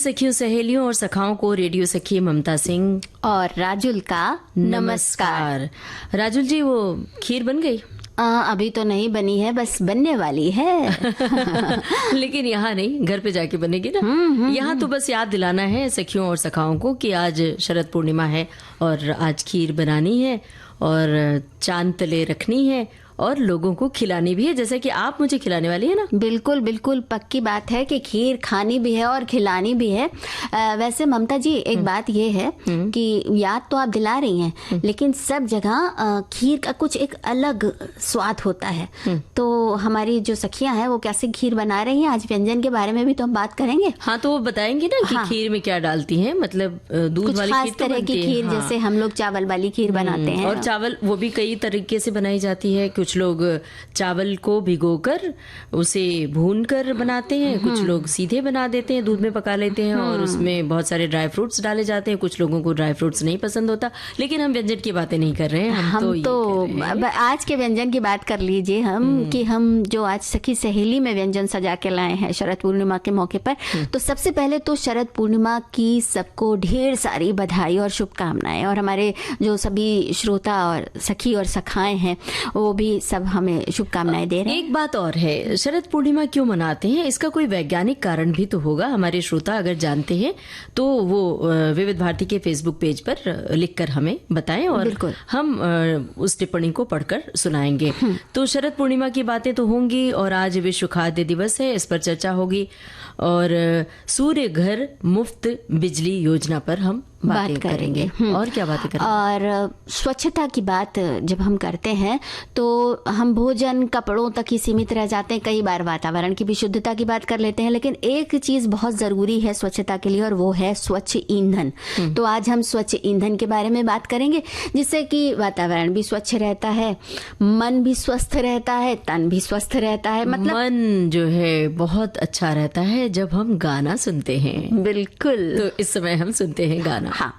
सखियों, सहेलियों और सखाओं को रेडियो सखी ममता सिंह और राजुल का नमस्कार। राजुल जी, वो खीर बन गई? अभी तो नहीं बनी है, बस बनने वाली है। लेकिन यहाँ नहीं, घर पे जाके बनेगी ना। यहाँ तो बस याद दिलाना है सखियों और सखाओं को कि आज शरद पूर्णिमा है और आज खीर बनानी है और चांद तले रखनी है और लोगों को खिलानी भी है, जैसे कि आप मुझे खिलाने वाली है ना। बिल्कुल बिल्कुल पक्की बात है कि खीर खानी भी है और खिलानी भी है। वैसे ममता जी, एक बात ये है कि याद तो आप दिला रही हैं, लेकिन सब जगह खीर का कुछ एक अलग स्वाद होता है। तो हमारी जो सखियां हैं वो कैसे खीर बना रही हैं, आज व्यंजन के बारे में भी तो हम बात करेंगे। हाँ, तो वो बताएंगे ना कि खीर में क्या डालती हैं, मतलब दूध वाली खास खीर तो तरह की खीर, जैसे हम लोग चावल वाली खीर बनाते हैं। और चावल वो भी कई तरीके से बनाई जाती है। कुछ लोग चावल को भिगोकर उसे भूनकर बनाते हैं, कुछ लोग सीधे बना देते हैं, दूध में पका लेते हैं और उसमें बहुत सारे ड्राई फ्रूट्स डाले जाते हैं। कुछ लोगों को ड्राई फ्रूट्स नहीं पसंद होता, लेकिन हम व्यंजन की बातें नहीं कर रहे हैं। हम तो आज के व्यंजन की बात कर लीजिए कि हम जो आज सखी सहेली में व्यंजन सजा के लाए हैं शरद पूर्णिमा के मौके पर। तो सबसे पहले तो शरद पूर्णिमा की सबको ढेर सारी बधाई और शुभकामनाएं, और हमारे जो सभी श्रोता और सखी और सखाएं हैं वो भी सब हमें शुभकामनाएं दे रहे हैं। एक बात और है, शरद पूर्णिमा क्यों मनाते हैं, इसका कोई वैज्ञानिक कारण भी तो होगा। हमारे श्रोता अगर जानते हैं तो वो विविध भारती के फेसबुक पेज पर लिखकर हमें बताएं और हम उस टिप्पणी को पढ़कर सुनाएंगे। तो शरद पूर्णिमा की बातें तो होंगी और आज विश्व खाद्य दिवस है, इस पर चर्चा होगी और सूर्य घर मुफ्त बिजली योजना पर हम बात करेंगे। और क्या बातें करेंगे? और स्वच्छता की बात जब हम करते हैं तो हम भोजन कपड़ों तक ही सीमित रह जाते हैं, कई बार वातावरण की भी शुद्धता की बात कर लेते हैं। लेकिन एक चीज बहुत जरूरी है स्वच्छता के लिए और वो है स्वच्छ ईंधन। तो आज हम स्वच्छ ईंधन के बारे में बात करेंगे, जिससे कि वातावरण भी स्वच्छ रहता है, मन भी स्वस्थ रहता है, तन भी स्वस्थ रहता है। मतलब मन जो है बहुत अच्छा रहता है जब हम गाना सुनते हैं। बिल्कुल, तो इस समय हम सुनते हैं गाना। हाँ।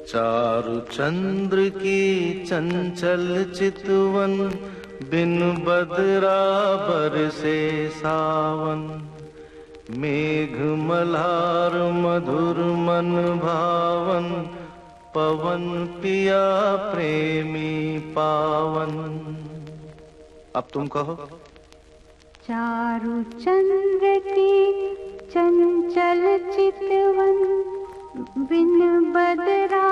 चारु चंद्र की चंचल चितवन, बिन बदरा बरसे सावन। मेघ मल्हार मधुर मन भावन, पवन पिया प्रेमी पावन। अब तुम कहो। चारु चंद्र की चंचल चितवन, बिन बदरा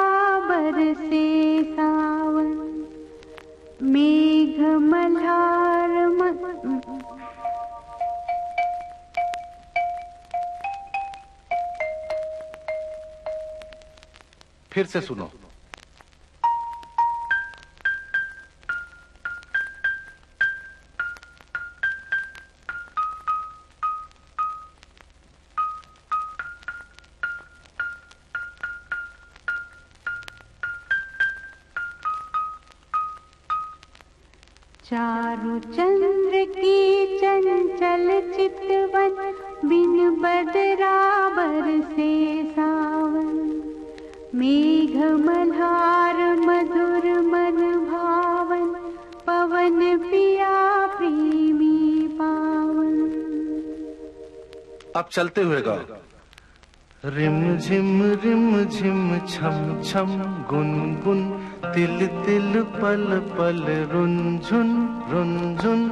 बरसे सावन। मेघ मल्हार फिर से सुनो। चारु चंद्र की चंचल चितवन, बिन बदरा बरसे सावन। मेघ मल्हार मधुर मन भावन, पवन पिया प्रेमी पावन। अब चलते हुए गाओ। रिम झिम छम छम गुनगुन, तिल तिल पल पल रुनझुन रुनझुन।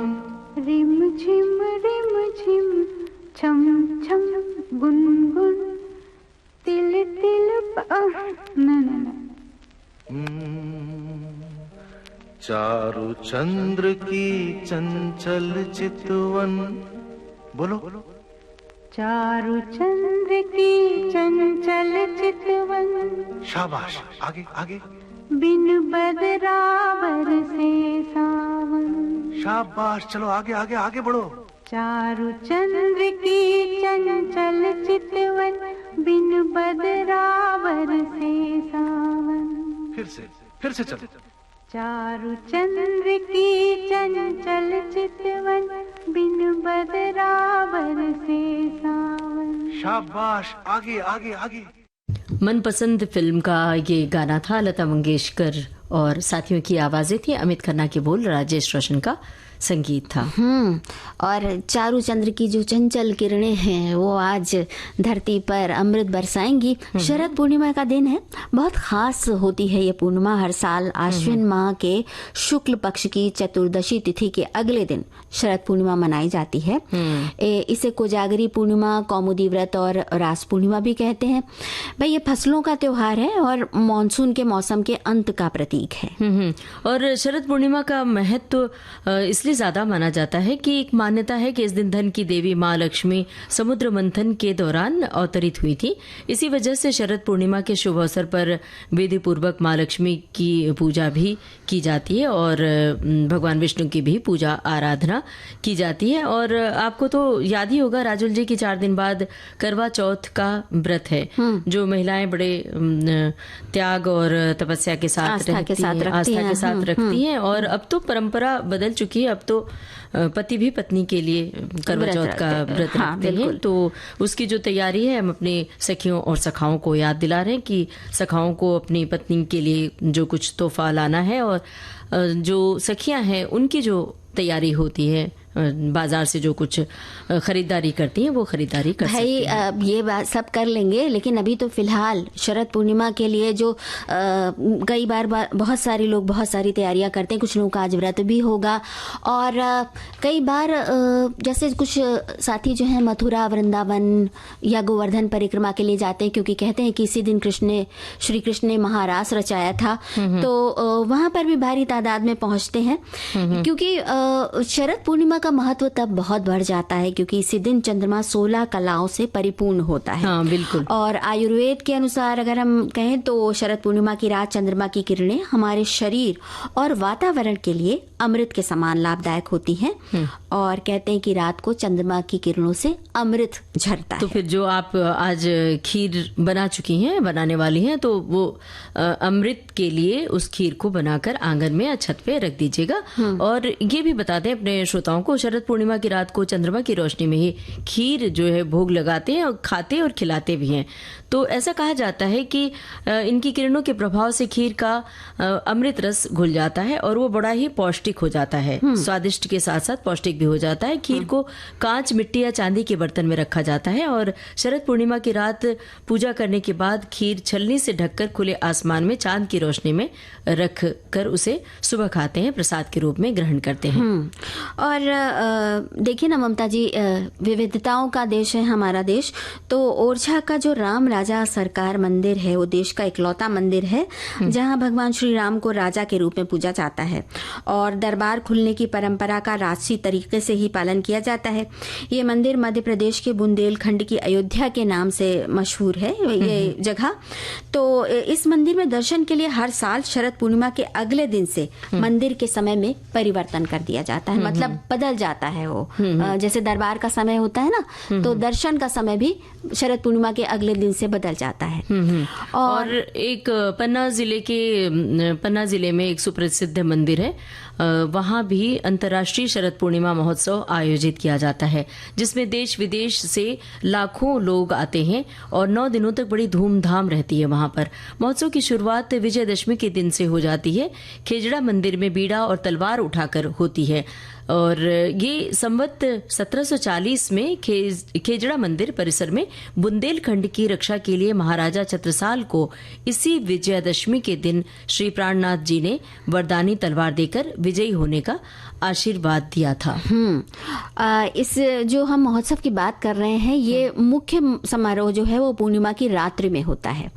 रिम झिम छम छम गुनगुन, तिल तिल चारु चंद्र की चंचल चितवन। बोलो। चारु चंद्र की चंचल चितवन, शाबाश, आगे आगे। बिन बदरा बरसे सावन। शाबाश, चलो आगे आगे आगे बढ़ो। चारु चंद्र की चंचल चितवन, बिन बदरा बरसे सावन। फिर से चलो। चारु चंद्र की चंचल चितवन, बिन बदरा बरसे सावन। शाबाश, आगे आगे आगे। मनपसंद फिल्म का ये गाना था, लता मंगेशकर और साथियों की आवाजें थी, अमित खन्ना के बोल, राजेश रोशन का संगीत था। और चारू चंद्र की जो चंचल किरणें हैं वो आज धरती पर अमृत बरसाएंगी। शरद पूर्णिमा का दिन है, बहुत खास होती है ये पूर्णिमा। हर साल आश्विन माह के शुक्ल पक्ष की चतुर्दशी तिथि के अगले दिन शरद पूर्णिमा मनाई जाती है। इसे कोजागरी पूर्णिमा, कौमुदी व्रत और रास पूर्णिमा भी कहते हैं। भाई ये फसलों का त्योहार है और मानसून के मौसम के अंत का प्रतीक है। और शरद पूर्णिमा का महत्व इसलिए ज्यादा माना जाता है कि एक मान्यता है कि इस दिन धन की देवी माँ लक्ष्मी समुद्र मंथन के दौरान अवतरित हुई थी। इसी वजह से शरद पूर्णिमा के शुभ अवसर पर विधि पूर्वक माँ लक्ष्मी की पूजा भी की जाती है और भगवान विष्णु की भी पूजा आराधना की जाती है। और आपको तो याद ही होगा राजुल जी की 4 दिन बाद करवा चौथ का व्रत है, जो महिलाएं बड़े त्याग और तपस्या के साथ आस्था के साथ रखती हैं। और अब तो परंपरा बदल चुकी है, अब तो पति भी पत्नी के लिए करवा चौथ का व्रत रखते हैं। तो उसकी जो तैयारी है, हम अपने सखियों और सखाओं को याद दिला रहे हैं कि सखाओं को अपनी पत्नी के लिए जो कुछ तोहफा लाना है, और जो सखियां हैं उनकी जो तैयारी होती है, बाजार से जो कुछ खरीदारी करती हैं वो खरीदारी कर सकती हैं। भाई ये बात सब कर लेंगे, लेकिन अभी तो फिलहाल शरद पूर्णिमा के लिए जो कई बार बहुत सारे लोग बहुत सारी तैयारियां करते हैं। कुछ लोगों का आज व्रत भी होगा और कई बार जैसे कुछ साथी जो है मथुरा, वृंदावन या गोवर्धन परिक्रमा के लिए जाते हैं, क्योंकि कहते हैं कि इसी दिन श्री कृष्ण ने महारास रचाया था। तो वहां पर भी भारी तादाद में पहुंचते हैं, क्योंकि शरद पूर्णिमा का महत्व तब बहुत बढ़ जाता है क्योंकि इसी दिन चंद्रमा 16 कलाओं से परिपूर्ण होता है। हाँ, बिल्कुल। और आयुर्वेद के अनुसार अगर हम कहें तो शरद पूर्णिमा की रात चंद्रमा की किरणें हमारे शरीर और वातावरण के लिए अमृत के समान लाभदायक होती हैं। और कहते हैं कि रात को चंद्रमा की किरणों से अमृत झरता है। तो फिर जो आप आज खीर बना चुकी हैं, बनाने वाली हैं, तो वो अमृत के लिए उस खीर को बनाकर आंगन में या छत पे रख दीजिएगा। और ये भी बता दें अपने श्रोताओं को, शरद पूर्णिमा की रात को चंद्रमा की रोशनी में ही खीर जो है भोग लगाते हैं और खाते और खिलाते भी हैं। तो ऐसा कहा जाता है कि इनकी किरणों के प्रभाव से खीर का अमृत रस घुल जाता है और वो बड़ा ही पौष्टिक हो जाता है। स्वादिष्ट के साथ साथ पौष्टिक भी हो जाता है। खीर को कांच, मिट्टी या चांदी के बर्तन में रखा जाता है और शरद पूर्णिमा की रात पूजा करने के बाद खीर छलनी से ढककर खुले आसमान में चांद की रोशनी में रख कर उसे सुबह खाते हैं, प्रसाद के रूप में ग्रहण करते हैं। और देखिए ना ममता जी, विविधताओं का देश है हमारा देश। तो ओरछा का जो राम राजा सरकार मंदिर है वो देश का इकलौता मंदिर है जहां भगवान श्री राम को राजा के रूप में पूजा जाता है और दरबार खुलने की परंपरा का राजसी तरीके से ही पालन किया जाता है। ये मंदिर मध्य प्रदेश के बुंदेलखंड की अयोध्या के नाम से मशहूर है ये जगह। तो इस मंदिर में दर्शन के लिए हर साल शरद पूर्णिमा के अगले दिन से मंदिर के समय में परिवर्तन कर दिया जाता है, मतलब बदल जाता है वो। जैसे दरबार का समय होता है ना, तो दर्शन का समय भी शरद पूर्णिमा के अगले दिन से बदल जाता है। और एक पन्ना जिले में एक सुप्रसिद्ध मंदिर है, वहां भी अंतर्राष्ट्रीय शरद पूर्णिमा महोत्सव आयोजित किया जाता है, जिसमें देश विदेश से लाखों लोग आते हैं और 9 दिनों तक बड़ी धूमधाम रहती है। वहां पर महोत्सव की शुरुआत विजयदशमी के दिन से हो जाती है। खेजड़ा मंदिर में बीड़ा और तलवार उठाकर होती है और ये संवत 1740 में खेजड़ा मंदिर परिसर में बुंदेलखंड की रक्षा के लिए महाराजा छत्रसाल को इसी विजयादशमी के दिन श्री प्राणनाथ जी ने वरदानी तलवार देकर विजयी होने का आशीर्वाद दिया था। इस जो हम महोत्सव की बात कर रहे हैं, ये मुख्य समारोह जो है वो पूर्णिमा की रात्रि में होता है।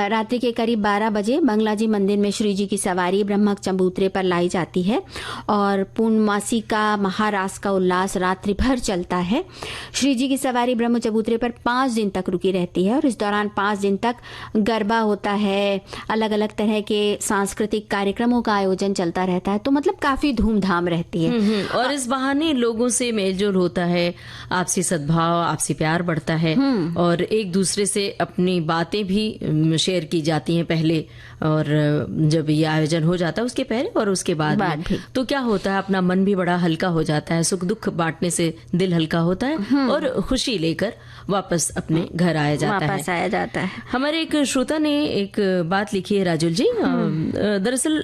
रात्रि के करीब 12 बजे बंगला जी मंदिर में श्री जी की सवारी ब्रह्मक चबूतरे पर लाई जाती है और पूर्णमासी का महारास का उल्लास रात्रि भर चलता है। श्री जी की सवारी ब्रह्म चबूतरे पर 5 दिन तक रुकी रहती है और इस दौरान 5 दिन तक गरबा होता है, अलग अलग तरह के सांस्कृतिक कार्यक्रमों का आयोजन चलता रहता है। तो मतलब काफी धूमधाम रहती है और इस बहाने लोगों से मेलजोल होता है, आपसी सद्भाव, आपसी प्यार बढ़ता है और एक दूसरे से अपनी बातें भी शेयर की जाती हैं पहले, और जब ये आयोजन हो जाता है उसके पहले और उसके बाद भी। तो क्या होता है, अपना मन भी बड़ा हल्का हो जाता है, सुख दुख बांटने से दिल हल्का होता है और खुशी लेकर वापस अपने घर आया जाता है। हमारे एक श्रोता ने एक बात लिखी है राजुल जी, दरअसल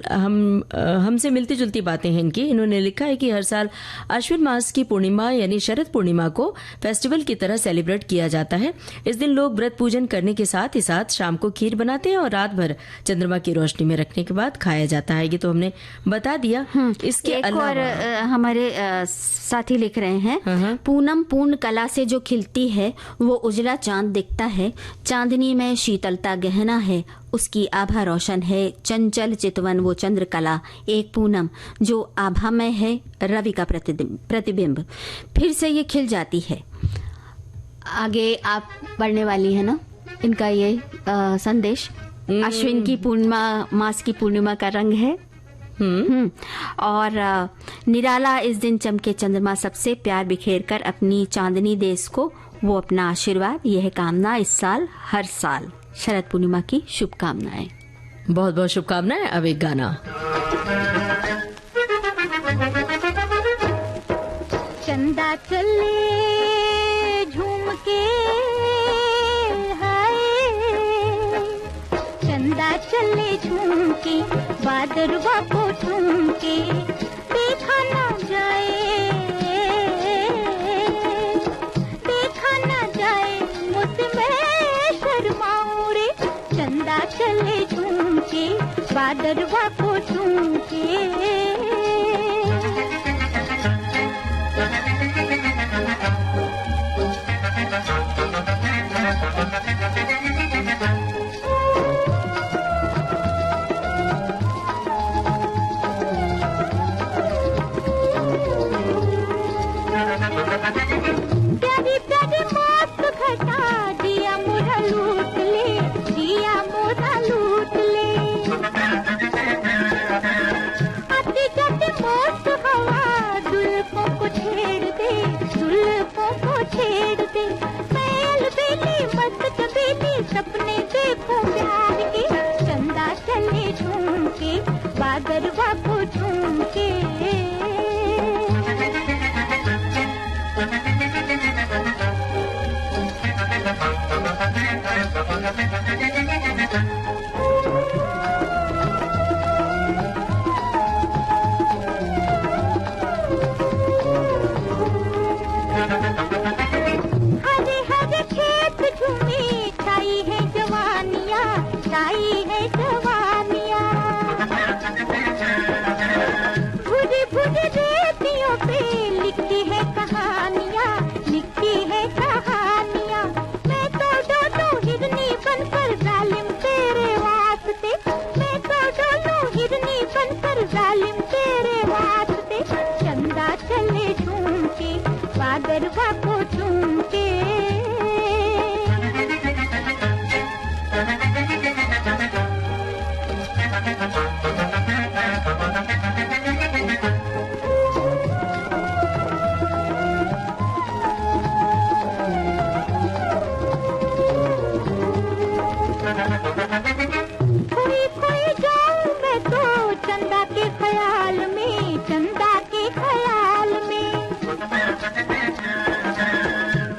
हमसे मिलती जुलती बातें हैं इनकी। इन्होंने लिखा है कि हर साल अश्विन मास की पूर्णिमा यानी शरद पूर्णिमा को फेस्टिवल की तरह सेलिब्रेट किया जाता है। इस दिन लोग व्रत पूजन करने के साथ ही साथ शाम को खीर बनाते हैं और रात भर चंद्रमा की रोशनी में रखने के बाद खाया जाता है। ये तो हमने बता दिया। इसके अलावा और हमारे साथी लिख रहे हैं, पूनम पूर्ण कला से जो खिलती है वो उजला चांद दिखता है, चांदनी में शीतलता गहना है, उसकी आभा रोशन है, चंचल चितवन वो चंद्रकला, एक पूनम जो आभा में है, रवि का प्रतिबिंब, फिर से ये खिल जाती है। आगे आप पढ़ने वाली है ना इनका ये संदेश। अश्विन की पूर्णिमा, मास की पूर्णिमा का रंग है। और निराला इस दिन चमके चंद्रमा, सबसे प्यार बिखेर कर अपनी चांदनी देश को वो अपना आशीर्वाद, यह कामना इस साल हर साल। शरद पूर्णिमा की शुभकामनाएं। बहुत बहुत शुभकामनाएं। अब एक गाना। चंदा चले झूम के, हाय चंदा चले झूम के, बादरवा को झूम के, देखा ना जाए, देखा ना जाए मुझमें शर्माऊं रे। चंदा चले झूम के, बादरवा को झूम के। प्यारी प्यारी मौत घटा, दिया मोरा लूट ले, दिया मोरा लूट ले। आती जाती मौत हवा, दुल्फों को छेड़ दे, दुल्फों को छेड़ दे। मैल बेली मस्त कबीली, सपने देखो प्यार के। चंदा चले झूम के, बादरवा को झूम के। हरे हरे खेत झूमे, छाई है जवानियाँ, छाई है जवानियाँ। भूरी भूरी रेतियों पे लिखी है कहानियाँ, लिखी है कहानियाँ। मैं तो डोलूं हिरनी बनकर जालिम तेरे वास्ते, मैं तो डोलूं हिरनी बनकर जालिम तेरे वास्ते। चंदा चले झूम के, बादरवा को झूम के। खोई खोई जाऊं मैं तो चंदा के ख्याल में, चंदा के ख्याल में।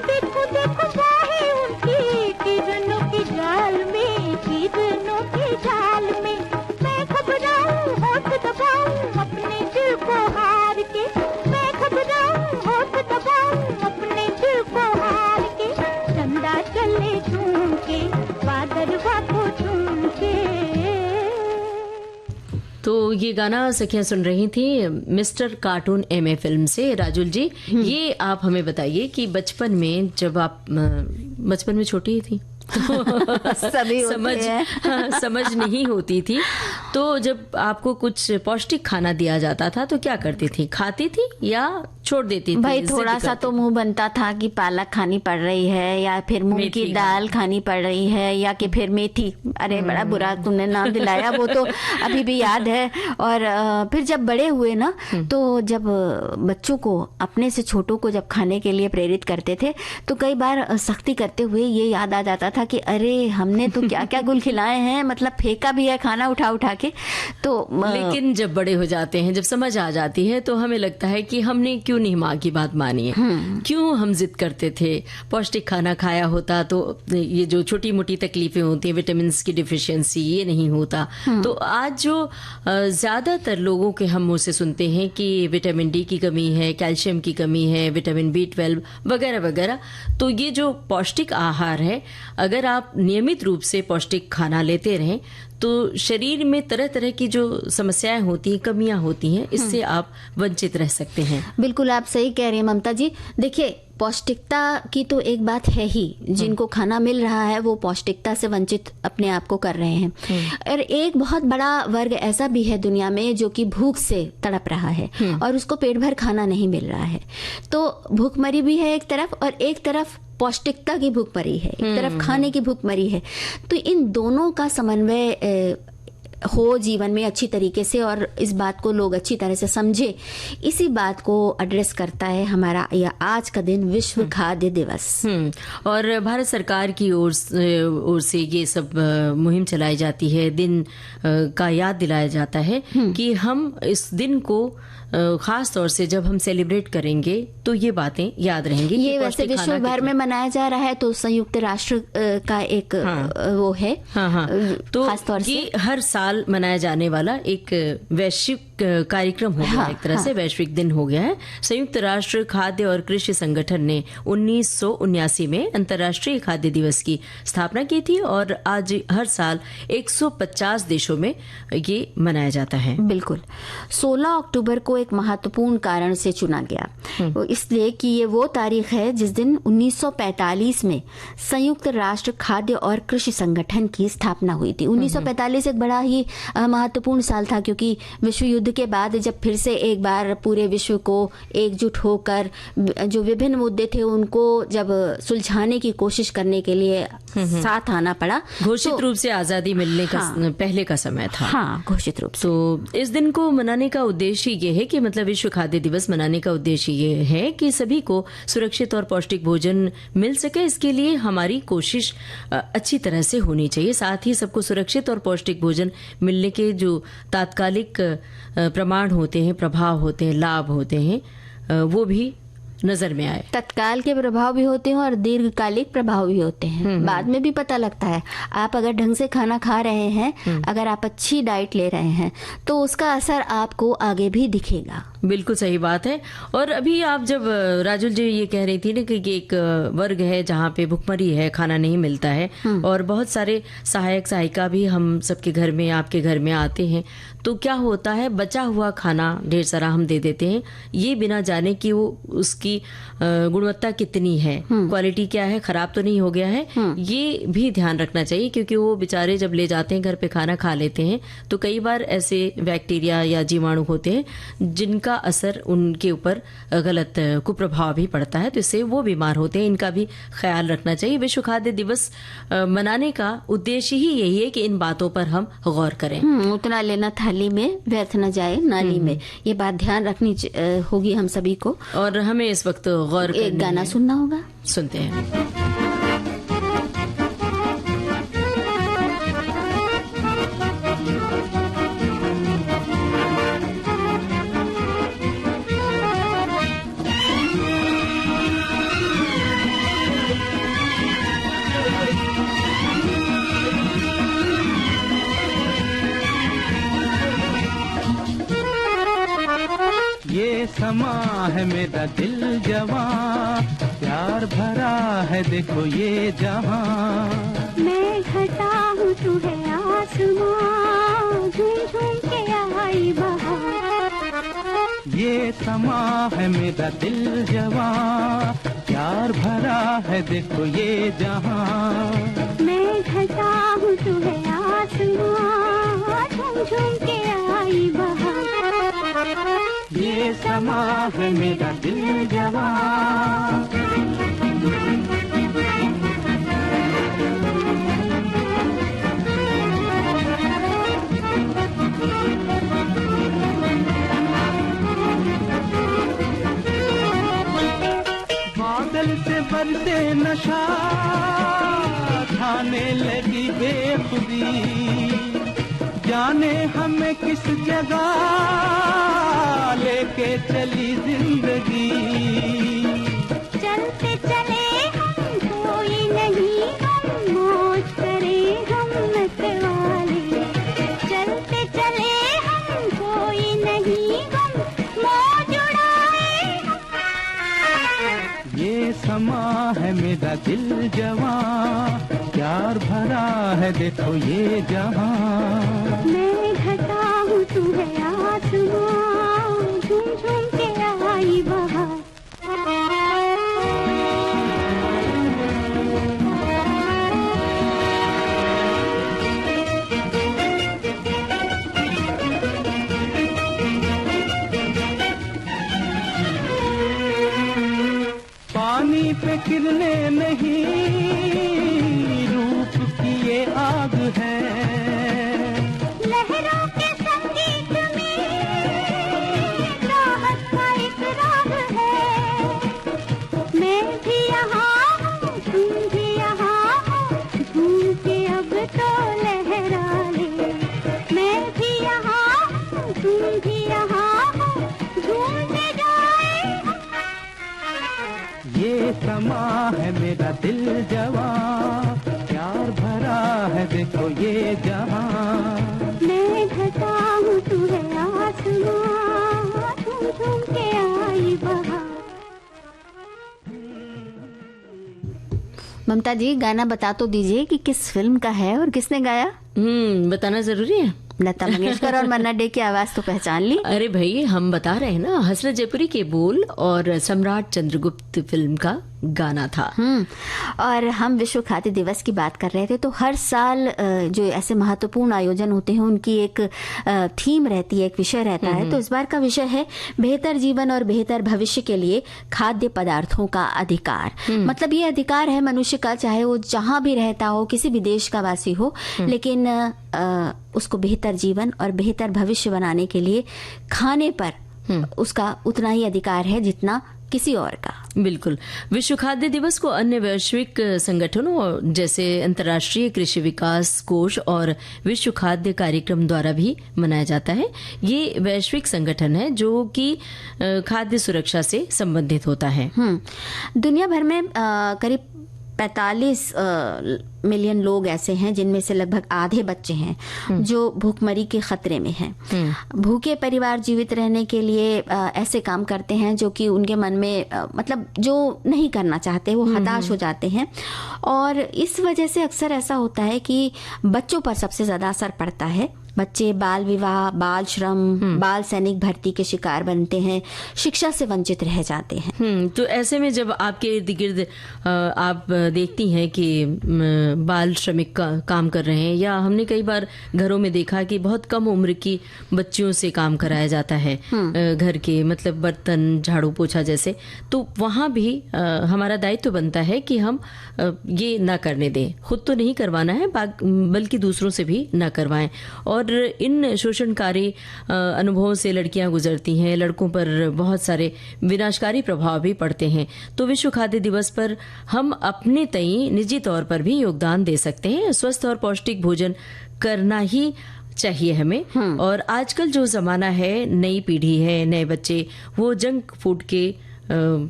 देखो देखो बाहें उनकी किरणों की जाल में, किरणों की जाल में। मैं घबराऊं होठ दबाऊं अपने दिल को हार के, मैं घबराऊं होठ दबाऊं अपने दिल को हार के। चंदा चले झूम के, बादरवा को झूम के। तो ये गाना सखियां सुन रही थी मिस्टर कार्टून एमए फिल्म से। राजुल जी, ये आप हमें बताइए कि बचपन में, जब आप बचपन में छोटी थी तो सभी समझ नहीं होती थी, तो जब आपको कुछ पौष्टिक खाना दिया जाता था तो क्या करती थी? खाती थी या छोड़ देती थी? भाई थोड़ा सा तो मुंह बनता था कि पालक खानी पड़ रही है, या फिर मूंग की दाल खानी पड़ रही है, या कि फिर मेथी। अरे बड़ा बुरा तुमने नाम दिलाया, वो तो अभी भी याद है। और फिर जब बड़े हुए ना, तो जब बच्चों को, अपने से छोटों को जब खाने के लिए प्रेरित करते थे, तो कई बार सख्ती करते हुए ये याद आ जाता था कि अरे हमने तो क्या क्या गुल खिलाए हैं, मतलब फेंका भी है खाना उठा उठा के। तो लेकिन जब बड़े हो जाते हैं, जब समझ आ जाती है, तो हमें लगता है कि हमने क्यों नहीं माँ की बात मानी है, क्यों हम जिद करते थे। पौष्टिक खाना खाया होता तो ये जो छोटी मोटी तकलीफें होती हैं, विटामिन की डिफिशियंसी, ये नहीं होता। तो आज जो ज्यादातर लोगों के हम मुंह से सुनते हैं कि विटामिन डी की कमी है, कैल्शियम की कमी है, विटामिन B12 वगैरह वगैरह, तो ये जो पौष्टिक आहार है, अगर आप नियमित रूप से पौष्टिक खाना लेते रहें तो शरीर में तरह तरह की जो समस्याएं होती हैं, कमियां होती हैं, इससे आप वंचित रह सकते हैं। बिल्कुल आप सही कह रही हैं ममता जी। देखिए, पौष्टिकता की तो एक बात है ही, जिनको खाना मिल रहा है वो पौष्टिकता से वंचित अपने आप को कर रहे हैं। और एक बहुत बड़ा वर्ग ऐसा भी है दुनिया में जो कि भूख से तड़प रहा है और उसको पेट भर खाना नहीं मिल रहा है। तो भूखमरी भी है एक तरफ, और एक तरफ पौष्टिकता की भूखमरी है, एक तरफ खाने की भूखमरी है। तो इन दोनों का समन्वय हो जीवन में अच्छी तरीके से, और इस बात को लोग अच्छी तरह से समझे, इसी बात को एड्रेस करता है हमारा यह आज का दिन, विश्व खाद्य दिवस। और भारत सरकार की ओर से ये सब मुहिम चलाई जाती है, दिन का याद दिलाया जाता है कि हम इस दिन को खास तौर से जब हम सेलिब्रेट करेंगे तो ये बातें याद रहेंगी। ये वैसे विश्व भर में मनाया जा रहा है, तो संयुक्त राष्ट्र का एक वो है। तो खास तौर से ये हर साल मनाया जाने वाला एक वैश्विक कार्यक्रम हो गया, एक तरह से वैश्विक दिन हो गया है। संयुक्त राष्ट्र खाद्य और कृषि संगठन ने 1979 में अंतर्राष्ट्रीय खाद्य दिवस की स्थापना की थी, और आज हर साल 150 देशों में ये मनाया जाता है। बिल्कुल। 16 अक्टूबर को एक महत्वपूर्ण कारण से चुना गया, इसलिए कि ये वो तारीख है जिस दिन 1945 में संयुक्त राष्ट्र खाद्य और कृषि संगठन की स्थापना हुई थी। 1945 एक बड़ा ही महत्वपूर्ण साल था, क्योंकि विश्व युद्ध के बाद जब फिर से एक बार पूरे विश्व को एकजुट होकर जो विभिन्न मुद्दे थे उनको जब सुलझाने की कोशिश करने के लिए साथ आना पड़ा। घोषित रूप से आजादी मिलने का पहले का समय था। हाँ, घोषित रूप से। तो इस दिन को मनाने का उद्देश्य ये है कि मतलब विश्व खाद्य दिवस मनाने का उद्देश्य ये है कि सभी को सुरक्षित और पौष्टिक भोजन मिल सके। इसके लिए हमारी कोशिश अच्छी तरह से होनी चाहिए। साथ ही सबको सुरक्षित और पौष्टिक भोजन मिलने के जो तात्कालिक प्रमाण होते हैं, प्रभाव होते हैं, लाभ होते हैं, वो भी नजर में आए। तत्काल के प्रभाव भी होते हैं और दीर्घकालिक प्रभाव भी होते हैं। बाद में भी पता लगता है। आप अगर ढंग से खाना खा रहे हैं, अगर आप अच्छी डाइट ले रहे हैं, तो उसका असर आपको आगे भी दिखेगा। बिल्कुल सही बात है। और अभी आप जब राजुल जी ये कह रही थी ना कि ये एक वर्ग है जहाँ पे भुखमरी है, खाना नहीं मिलता है, और बहुत सारे सहायक सहायिका भी हम सबके घर में, आपके घर में आते हैं, तो क्या होता है, बचा हुआ खाना ढेर सारा हम दे देते हैं, ये बिना जाने कि वो उसकी गुणवत्ता कितनी है, क्वालिटी क्या है, खराब तो नहीं हो गया है, ये भी ध्यान रखना चाहिए। क्योंकि वो बेचारे जब ले जाते हैं घर पे खाना खा लेते हैं, तो कई बार ऐसे बैक्टीरिया या जीवाणु होते हैं जिनका असर उनके ऊपर गलत कुप्रभाव भी पड़ता है, तो इससे वो बीमार होते हैं। इनका भी ख्याल रखना चाहिए। विश्व खाद्य दिवस मनाने का उद्देश्य ही यही है कि इन बातों पर हम गौर करें। उतना लेना थाली में व्यर्थ न जाए नाली में, ये बात ध्यान रखनी होगी हम सभी को। और हमें इस वक्त गौर करना है। एक गाना सुनना होगा, सुनते हैं। ये समा है मेरा दिल जवां, प्यार भरा है देखो ये जहां। मैं घटा हूँ तू है आसमां, झूम झूम के आई बहार। ये समा है मेरा दिल जवां, प्यार भरा है देखो ये जहां। मैं घटा हूँ तू है आसमां, झूम झूम के आई बहार। ये समा है मेरा दिल जवां। बादल से बरसे नशा, खाने लगी बेखुदी, जाने हमें किस जगह लेके चली जिंदगी। चलते चले हम कोई नहीं, हम मौज करें हम मतवाले। चलते चले हम कोई नहीं, हम मौज उड़ाए। ये समा है मेरा दिल जवां, प्यार भरा है देखो ये जहां। मैं घटा हूँ तू है आसमां, झूम झूम के आई बहार। पानी पे किरने नहीं, रूप की ये आग है। लहरों के संगीत में राहत का एक राग है। मैं भी यहाँ हूँ, तुम भी यहाँ हो, झूम के अब तो लहरा ले। मैं भी यहाँ हूँ, तुम भी यहाँ हो, झूमते जाए। ये समा है मेरा दिल जवां, प्यार भरा है देखो ये जहां। मैं घटा हूँ तू है आसमां, झूम झूम के आई बहार। ममता जी, गाना बता तो दीजिए कि किस फिल्म का है और किसने गाया। बताना जरूरी है। लता मंगेशकर और मन्ना डे की आवाज तो पहचान ली। अरे भाई, हम बता रहे हैं ना, हसरत जयपुरी के बोल और सम्राट चंद्रगुप्त फिल्म का गाना था। और हम विश्व खाद्य दिवस की बात कर रहे थे, तो हर साल जो ऐसे महत्वपूर्ण आयोजन होते हैं उनकी एक थीम रहती है, एक विषय रहता है। तो इस बार का विषय है बेहतर जीवन और बेहतर भविष्य के लिए खाद्य पदार्थों का अधिकार। मतलब ये अधिकार है मनुष्य का, चाहे वो जहां भी रहता हो, किसी भी देश का वासी हो, लेकिन उसको बेहतर जीवन और बेहतर भविष्य बनाने के लिए खाने पर उसका उतना ही अधिकार है जितना किसी और का। बिल्कुल। विश्व खाद्य दिवस को अन्य वैश्विक संगठनों जैसे अंतर्राष्ट्रीय कृषि विकास कोष और विश्व खाद्य कार्यक्रम द्वारा भी मनाया जाता है। ये वैश्विक संगठन है जो कि खाद्य सुरक्षा से संबंधित होता है। दुनिया भर में करीब 45 मिलियन लोग ऐसे हैं जिनमें से लगभग आधे बच्चे हैं जो भूखमरी के खतरे में हैं। भूखे परिवार जीवित रहने के लिए ऐसे काम करते हैं जो कि उनके मन में मतलब जो नहीं करना चाहते, वो हताश हो जाते हैं। और इस वजह से अक्सर ऐसा होता है कि बच्चों पर सबसे ज्यादा असर पड़ता है। बच्चे बाल विवाह, बाल श्रम, बाल सैनिक भर्ती के शिकार बनते हैं, शिक्षा से वंचित रह जाते हैं। तो ऐसे में जब आपके इर्द गिर्द आप देखती हैं कि बाल श्रमिक काम कर रहे हैं, या हमने कई बार घरों में देखा कि बहुत कम उम्र की बच्चियों से काम कराया जाता है घर के, मतलब बर्तन, झाड़ू पोछा जैसे, तो वहां भी हमारा दायित्व बनता है कि हम ये ना करने दें। खुद तो नहीं करवाना है बल्कि दूसरों से भी ना करवाएं। और इन शोषणकारी अनुभवों से लड़कियां गुजरती हैं, लड़कों पर बहुत सारे विनाशकारी प्रभाव भी पड़ते हैं। तो विश्व खाद्य दिवस पर हम अपने तई निजी तौर पर भी योगदान दे सकते हैं। स्वस्थ और पौष्टिक भोजन करना ही चाहिए हमें। और आजकल जो जमाना है, नई पीढ़ी है, नए बच्चे, वो जंक फूड के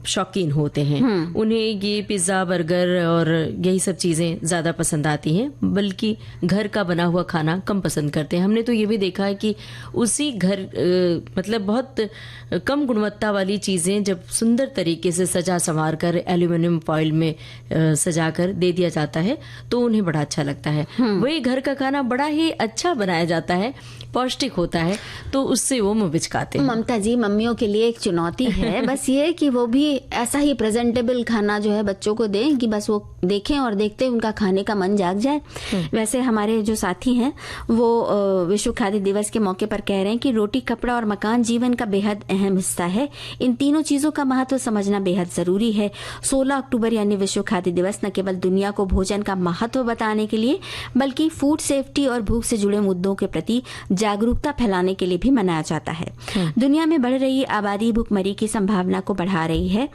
शौकीन होते हैं। उन्हें ये पिज्जा, बर्गर और यही सब चीजें ज्यादा पसंद आती हैं, बल्कि घर का बना हुआ खाना कम पसंद करते हैं। हमने तो ये भी देखा है कि उसी घर मतलब बहुत कम गुणवत्ता वाली चीजें जब सुंदर तरीके से सजा संवार कर एल्यूमिनियम फॉइल में सजा कर दे दिया जाता है तो उन्हें बड़ा अच्छा लगता है। वही घर का खाना बड़ा ही अच्छा बनाया जाता है, पौष्टिक होता है, तो उससे वो मुंह बिचकाते हैं। ममता जी, मम्मियों के लिए एक चुनौती है बस ये कि वो भी ऐसा ही प्रेजेंटेबल खाना जो है बच्चों को दें कि बस वो देखें और देखते उनका खाने का मन जाग जाए। वैसे हमारे जो साथी हैं वो विश्व खाद्य दिवस के मौके पर कह रहे हैं कि रोटी, कपड़ा और मकान जीवन का बेहद अहम हिस्सा है। इन तीनों चीजों का महत्व समझना बेहद जरूरी है। 16 अक्टूबर यानी विश्व खाद्य दिवस न केवल दुनिया को भोजन का महत्व बताने के लिए बल्कि फूड सेफ्टी और भूख से जुड़े मुद्दों के प्रति जागरूकता फैलाने के लिए भी मनाया जाता है। दुनिया में बढ़ रही आबादी भूखमरी की संभावना को बढ़ा रही है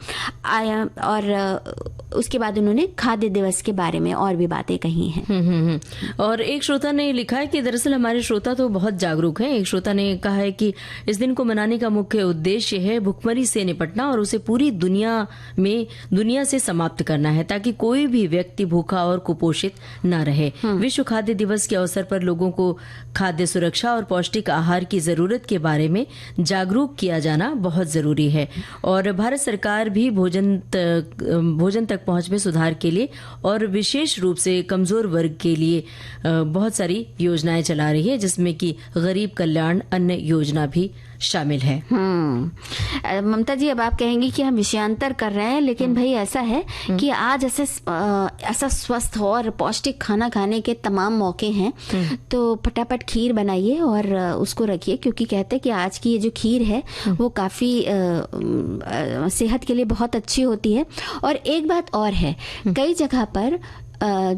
और उसके बाद उन्होंने खाद्य दिवस के बारे में और भी बातें कही हैं। और एक श्रोता ने लिखा है कि दरअसल हमारे श्रोता तो बहुत जागरूक हैं। एक श्रोता ने कहा है कि इस दिन को मनाने का मुख्य उद्देश्य है भुखमरी से निपटना और उसे पूरी दुनिया से समाप्त करना है, ताकि कोई भी व्यक्ति भूखा और कुपोषित न रहे। विश्व खाद्य दिवस के अवसर पर लोगों को खाद्य सुरक्षा और पौष्टिक आहार की जरूरत के बारे में जागरूक किया जाना बहुत जरूरी है। और भारत सरकार भी भोजन तक पहुंच में सुधार के लिए और विशेष रूप से कमजोर वर्ग के लिए बहुत सारी योजनाएं चला रही है, जिसमें कि गरीब कल्याण अन्न योजना भी शामिल है। ममता जी, अब आप कहेंगी कि हम विषयांतर कर रहे हैं, लेकिन भाई ऐसा है कि आज ऐसा स्वस्थ और पौष्टिक खाना खाने के तमाम मौके हैं, तो फटाफट खीर बनाइए और उसको रखिए, क्योंकि कहते हैं कि आज की ये जो खीर है वो काफी सेहत के लिए बहुत अच्छी होती है। और एक बात और है, कई जगह पर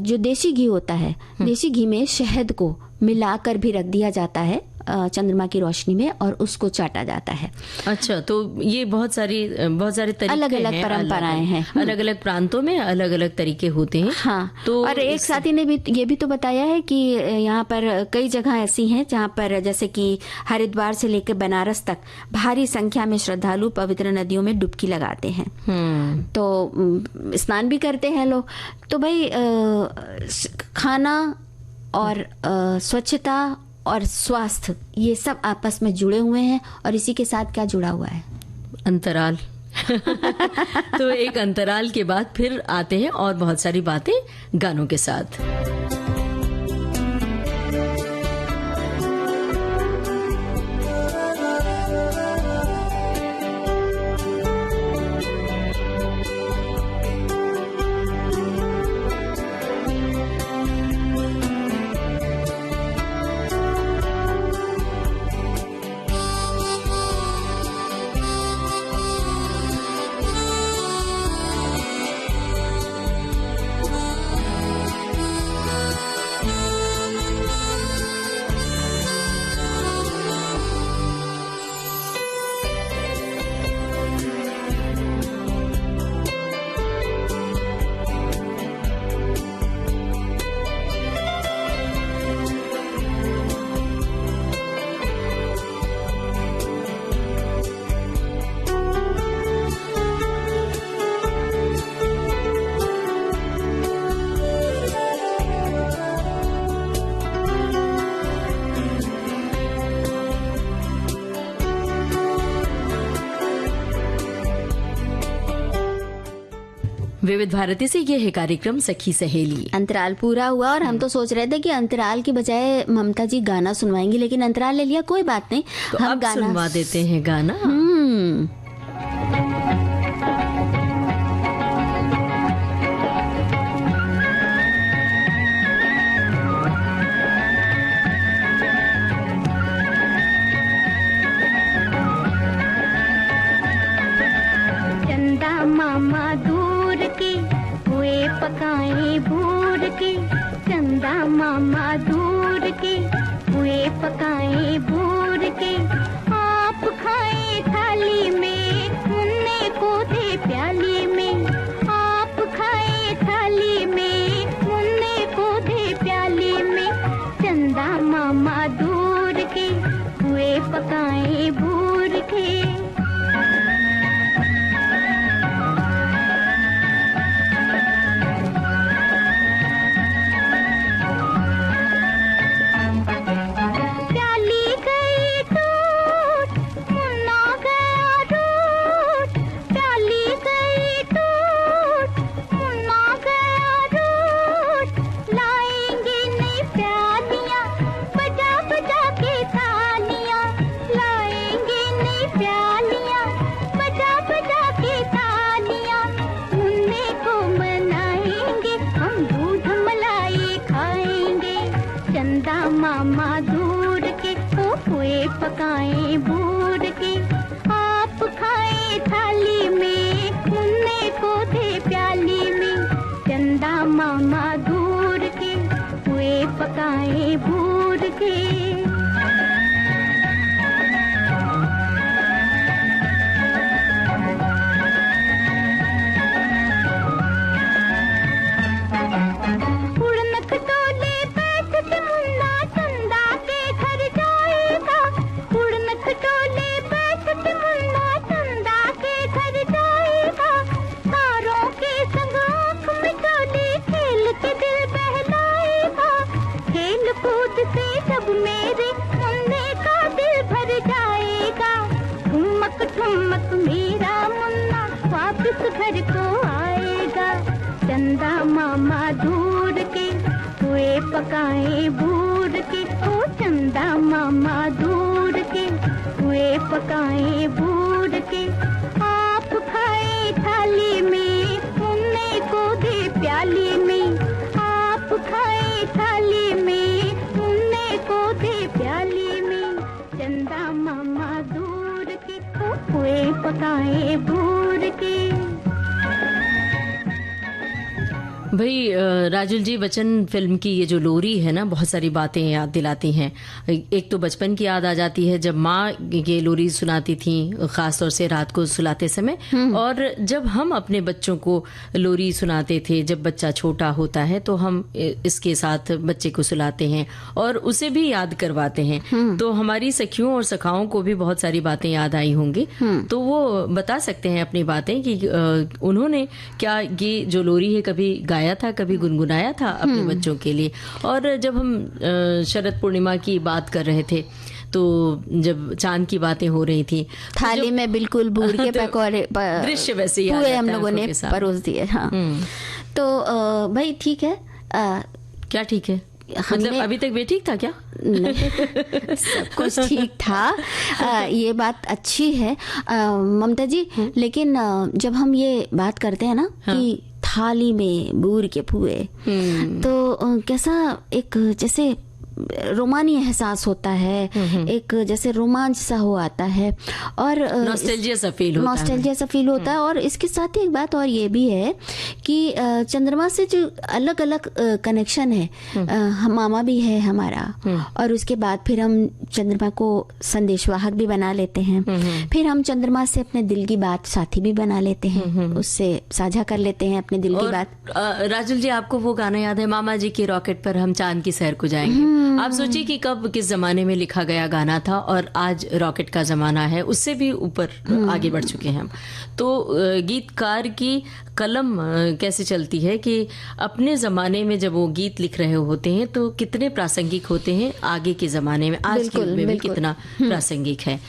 जो देसी घी होता है, देसी घी में शहद को मिलाकर भी रख दिया जाता है चंद्रमा की रोशनी में, और उसको चाटा जाता है। अच्छा, तो ये बहुत सारे तरीके अलग अलग परंपराएं हैं। अलग अलग प्रांतों में अलग अलग तरीके होते हैं। हाँ, तो और एक साथी ने भी ये भी तो बताया है कि यहाँ पर कई जगह ऐसी हैं जहाँ पर जैसे कि हरिद्वार से लेकर बनारस तक भारी संख्या में श्रद्धालु पवित्र नदियों में डुबकी लगाते हैं, तो स्नान भी करते हैं लोग। तो भाई खाना और स्वच्छता और स्वास्थ्य, ये सब आपस में जुड़े हुए हैं। और इसी के साथ क्या जुड़ा हुआ है? अंतराल। तो एक अंतराल के बाद फिर आते हैं और बहुत सारी बातें गानों के साथ। विविध भारती से ये है कार्यक्रम सखी सहेली। अंतराल पूरा हुआ और हम तो सोच रहे थे कि अंतराल की बजाय ममता जी गाना सुनवाएंगी, लेकिन अंतराल ले लिया, कोई बात नहीं, तो हम अब गाना सुनवा देते हैं गाना। चंदा मामा दूर के हुए पकाए भूर के, चंदा मामा दूर के हुए पकाए भूर के, आप खाए थाली में मुन्ने को दे प्याली में, आप खाए थाली में मुन्ने को दे प्याली में, चंदा मामा दूर के हुए पकाए भूर के। मामा दूर के हुए पकाए भूर के, आप खाए थाली में मुन्ने को दे प्याली में, चंदा मामा दूर के हुए पकाए भूर के। घर को आएगा। चंदा मामा दूर के हुए पकाए बूर के, ओ चंदा मामा दूर के हुए पकाए बूर के। आप खाए थाली में, उन्हें को दे प्याली में। आप खाए थाली में, उन्हें को दे प्याली में। चंदा मामा दूर के हुए पकाए बूर के। भाई राजुल जी, बच्चन फिल्म की ये जो लोरी है ना, बहुत सारी बातें याद दिलाती हैं। एक तो बचपन की याद आ जाती है जब माँ ये लोरी सुनाती थी, खासतौर से रात को सुलाते समय, और जब हम अपने बच्चों को लोरी सुनाते थे, जब बच्चा छोटा होता है तो हम इसके साथ बच्चे को सुलाते हैं और उसे भी याद करवाते हैं। तो हमारी सखियों और सखाओं को भी बहुत सारी बातें याद आई होंगी, तो वो बता सकते हैं अपनी बातें कि उन्होंने क्या ये जो लोरी है कभी गाया था, कभी गुनगुनाया था अपने बच्चों के लिए। और जब हम शरद पूर्णिमा की बात कर रहे थे, तो जब चांद की बातें हो रही थी, थाली में बिल्कुल बूढ़ के पकौड़े दृश्य वैसे याद हुए हम लोगों ने परोस दिए। हाँ, तो भाई ठीक है। क्या ठीक है? मतलब अभी तक भी ठीक था क्या? नहीं, सब कुछ ठीक था। ये बात अच्छी है ममता जी, लेकिन जब हम ये बात करते हैं ना कि थाली में बूर के पुए, तो कैसा एक जैसे रोमानी एहसास होता है, एक जैसे रोमांच सा हो आता है और नॉस्टैल्जिया सा फील होता है। और इसके साथ ही एक बात और ये भी है कि चंद्रमा से जो अलग अलग कनेक्शन है, मामा भी है हमारा, और उसके बाद फिर हम चंद्रमा को संदेशवाहक भी बना लेते हैं। फिर हम चंद्रमा से अपने दिल की बात साथी भी बना लेते हैं, उससे साझा कर लेते हैं अपने दिल की बात। राजुल जी, आपको वो गाना याद है, मामा जी की रॉकेट पर हम चांद की सैर को जाएंगे? आप सोचिए कि कब किस जमाने में लिखा गया गाना था और आज रॉकेट का जमाना है, उससे भी ऊपर आगे बढ़ चुके हैं हम। तो गीतकार की कलम कैसे चलती है कि अपने जमाने में जब वो गीत लिख रहे होते हैं तो कितने प्रासंगिक होते हैं, आगे के जमाने में, आज के युग में भी कितना प्रासंगिक है।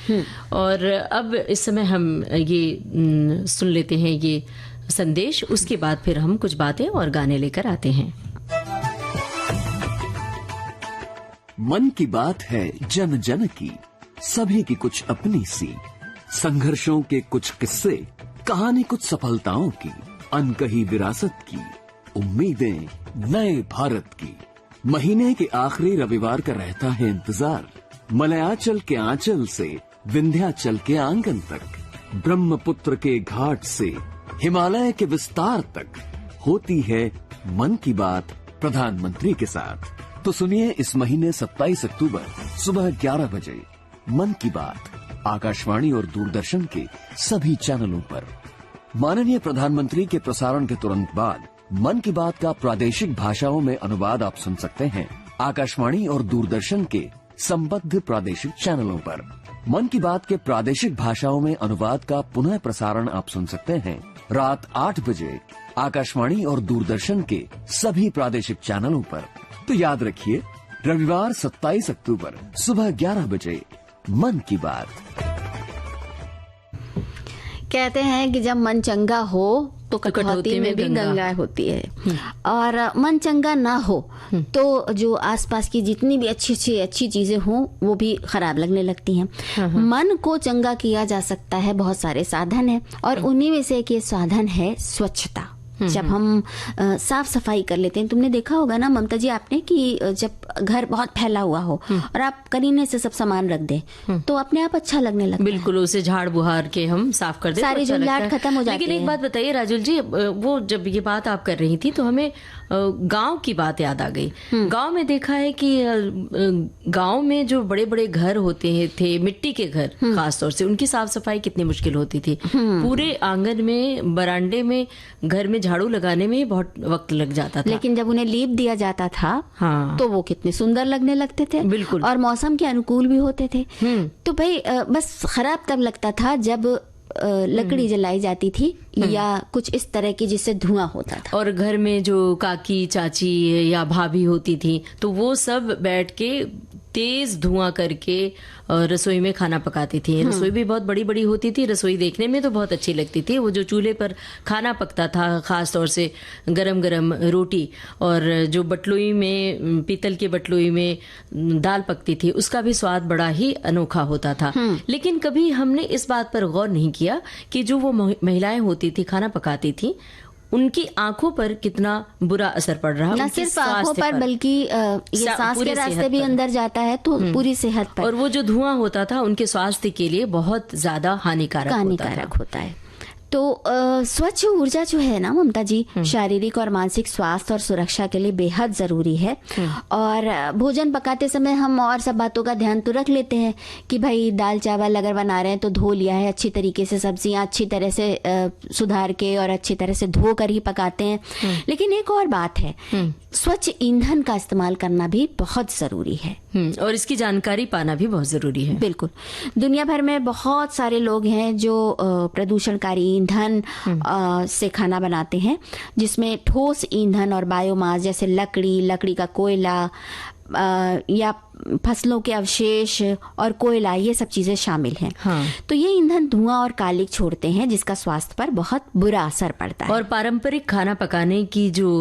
और अब इस समय हम ये सुन लेते हैं ये संदेश, उसके बाद फिर हम कुछ बातें और गाने लेकर आते हैं। मन की बात है जन जन की, सभी की कुछ अपनी सी, संघर्षों के कुछ किस्से, कहानी कुछ सफलताओं की, अनकही विरासत की, उम्मीदें नए भारत की। महीने के आखिरी रविवार का रहता है इंतजार, मलयाचल के आंचल से विंध्याचल के आंगन तक, ब्रह्मपुत्र के घाट से हिमालय के विस्तार तक होती है मन की बात प्रधानमंत्री के साथ। तो सुनिए इस महीने 27 अक्टूबर सुबह 11 बजे मन की बात आकाशवाणी और दूरदर्शन के सभी चैनलों पर। माननीय प्रधानमंत्री के प्रसारण के तुरंत बाद मन की बात का प्रादेशिक भाषाओं में अनुवाद आप सुन सकते हैं आकाशवाणी और दूरदर्शन के संबद्ध प्रादेशिक चैनलों पर। मन की बात के प्रादेशिक भाषाओं में अनुवाद का पुनः प्रसारण आप सुन सकते हैं रात 8 बजे आकाशवाणी और दूरदर्शन के सभी प्रादेशिक चैनलों पर। तो याद रखिए, रविवार 27 अक्टूबर सुबह 11 बजे मन की बात। कहते हैं कि जब मन चंगा हो तो कटौती में भी गंगा होती है, और मन चंगा ना हो तो जो आसपास की जितनी भी अच्छी चीजें हों वो भी खराब लगने लगती हैं। मन को चंगा किया जा सकता है, बहुत सारे साधन हैं, और उन्हीं में से एक ये साधन है स्वच्छता। जब हम साफ सफाई कर लेते हैं, तुमने देखा होगा ना ममता जी आपने कि जब घर बहुत फैला हुआ हो और आप करीने से सब सामान रख दें तो अपने आप अच्छा लगने लगता है। बिल्कुल, उसे झाड़ बुहार के हम साफ कर दें, सारी झंझाट खत्म हो जाती है। लेकिन एक बात बताइए राजुल जी, वो जब ये बात आप कर रही थी तो हमें गांव की बात याद आ गई। गांव में देखा है कि गांव में जो बड़े बड़े घर होते थे, मिट्टी के घर खासतौर से, उनकी साफ सफाई कितनी मुश्किल होती थी। पूरे आंगन में, बरांडे में, घर में झाड़ू लगाने में बहुत वक्त लग जाता था। लेकिन जब उन्हें लीप दिया जाता था हाँ, तो वो कितने सुंदर लगने लगते थे। बिल्कुल, और मौसम के अनुकूल भी होते थे। तो भाई बस खराब तब लगता था जब लकड़ी जलाई जाती थी या कुछ इस तरह की जिससे धुआं होता था। और घर में जो काकी, चाची या भाभी होती थी तो वो सब बैठ के तेज धुआं करके रसोई में खाना पकाती थी। रसोई भी बहुत बड़ी बड़ी होती थी, रसोई देखने में तो बहुत अच्छी लगती थी। वो जो चूल्हे पर खाना पकता था, खास तौर से गरम गरम रोटी, और जो बटलुई में, पीतल के बटलुई में दाल पकती थी, उसका भी स्वाद बड़ा ही अनोखा होता था। लेकिन कभी हमने इस बात पर गौर नहीं किया कि जो वो महिलाएं होती थी, खाना पकाती थी, उनकी आंखों पर कितना बुरा असर पड़ रहा, न सिर्फ आंखों पर बल्कि ये सांस के रास्ते भी अंदर जाता है, तो पूरी सेहत पर। और वो जो धुआं होता था उनके स्वास्थ्य के लिए बहुत ज्यादा हानिकारक होता है। तो स्वच्छ ऊर्जा जो है ना ममता जी, शारीरिक और मानसिक स्वास्थ्य और सुरक्षा के लिए बेहद जरूरी है। और भोजन पकाते समय हम और सब बातों का ध्यान तो रख लेते हैं कि भाई दाल चावल अगर बना रहे हैं तो धो लिया है अच्छी तरीके से, सब्जियां अच्छी तरह से सुधार के और अच्छी तरह से धो कर ही पकाते हैं। लेकिन एक और बात है, स्वच्छ ईंधन का इस्तेमाल करना भी बहुत जरूरी है और इसकी जानकारी पाना भी बहुत जरूरी है। बिल्कुल। दुनिया भर में बहुत सारे लोग हैं जो प्रदूषणकारी ईंधन से खाना बनाते हैं, जिसमें ठोस ईंधन और बायोमास जैसे लकड़ी का कोयला या फसलों के अवशेष और कोयला, ये सब चीजें शामिल हैं। हाँ। तो ये ईंधन धुआं और कालिक छोड़ते हैं, जिसका स्वास्थ्य पर बहुत बुरा असर पड़ता है। और पारंपरिक खाना पकाने की जो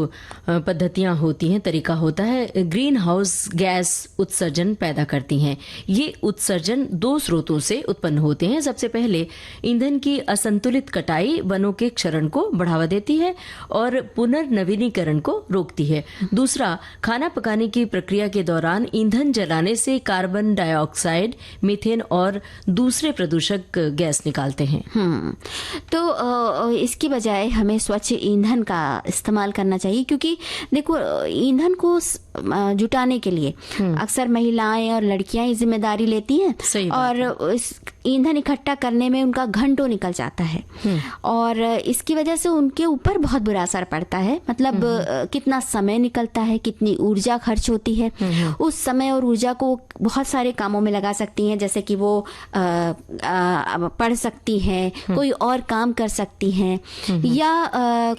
पद्धतियां होती हैं, तरीका होता है, ग्रीन हाउस गैस उत्सर्जन पैदा करती हैं। ये उत्सर्जन 2 स्रोतों से उत्पन्न होते हैं। सबसे पहले ईंधन की असंतुलित कटाई वनों के क्षरण को बढ़ावा देती है और पुनर्नवीनीकरण को रोकती है। दूसरा, खाना पकाने की प्रक्रिया के दौरान ईंधन जलाने से कार्बन डाइऑक्साइड, मीथेन और दूसरे प्रदूषक गैस निकालते हैं। तो इसकी बजाय हमें स्वच्छ ईंधन का इस्तेमाल करना चाहिए, क्योंकि देखो ईंधन को जुटाने के लिए अक्सर महिलाएं और लड़कियां ही जिम्मेदारी लेती हैं, और इस ईंधन इकट्ठा करने में उनका घंटों निकल जाता है और इसकी वजह से उनके ऊपर बहुत बुरा असर पड़ता है। मतलब कितना समय निकलता है, कितनी ऊर्जा खर्च होती है। उस समय और ऊर्जा को बहुत सारे कामों में लगा सकती हैं, जैसे कि वो पढ़ सकती हैं, कोई और काम कर सकती हैं, या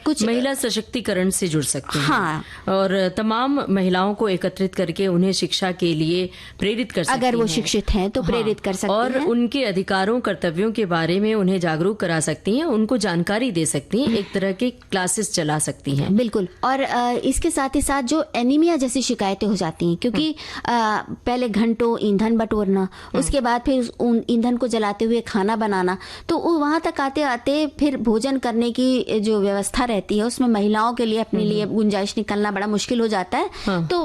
कुछ महिला सशक्तिकरण से जुड़ सकती हैं। हाँ। और तमाम महिलाओं को एकत्रित करके उन्हें शिक्षा के लिए प्रेरित कर सकती हैं। अगर वो शिक्षित हैं तो प्रेरित कर सकती और हैं। उनके अधिकारों, कर्तव्यों के बारे में उन्हें जागरूक करा सकती हैं, उनको जानकारी दे सकती हैं, एक तरह के क्लासेस चला सकती हैं। बिल्कुल। और इसके साथ ही साथ जो एनीमिया जैसी शिकायतें हो जाती हैं, क्योंकि पहले घंटों ईंधन बटोरना, उसके बाद फिर उन ईंधन को जलाते हुए खाना बनाना, तो वहां तक आते आते फिर भोजन करने की जो व्यवस्था रहती है उसमें महिलाओं के लिए अपने लिए गुंजाइश निकालना बड़ा मुश्किल हो जाता है। तो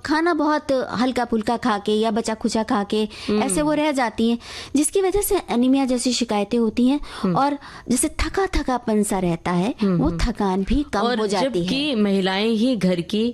खाना बहुत हल्का फुल्का खा के या बचा खुचा खा के ऐसे वो रह जाती हैं, जिसकी वजह से एनीमिया जैसी शिकायतें होती हैं और जैसे थकापन सा रहता है, वो थकान भी कम हो जाती है। जबकि महिलाएं ही घर की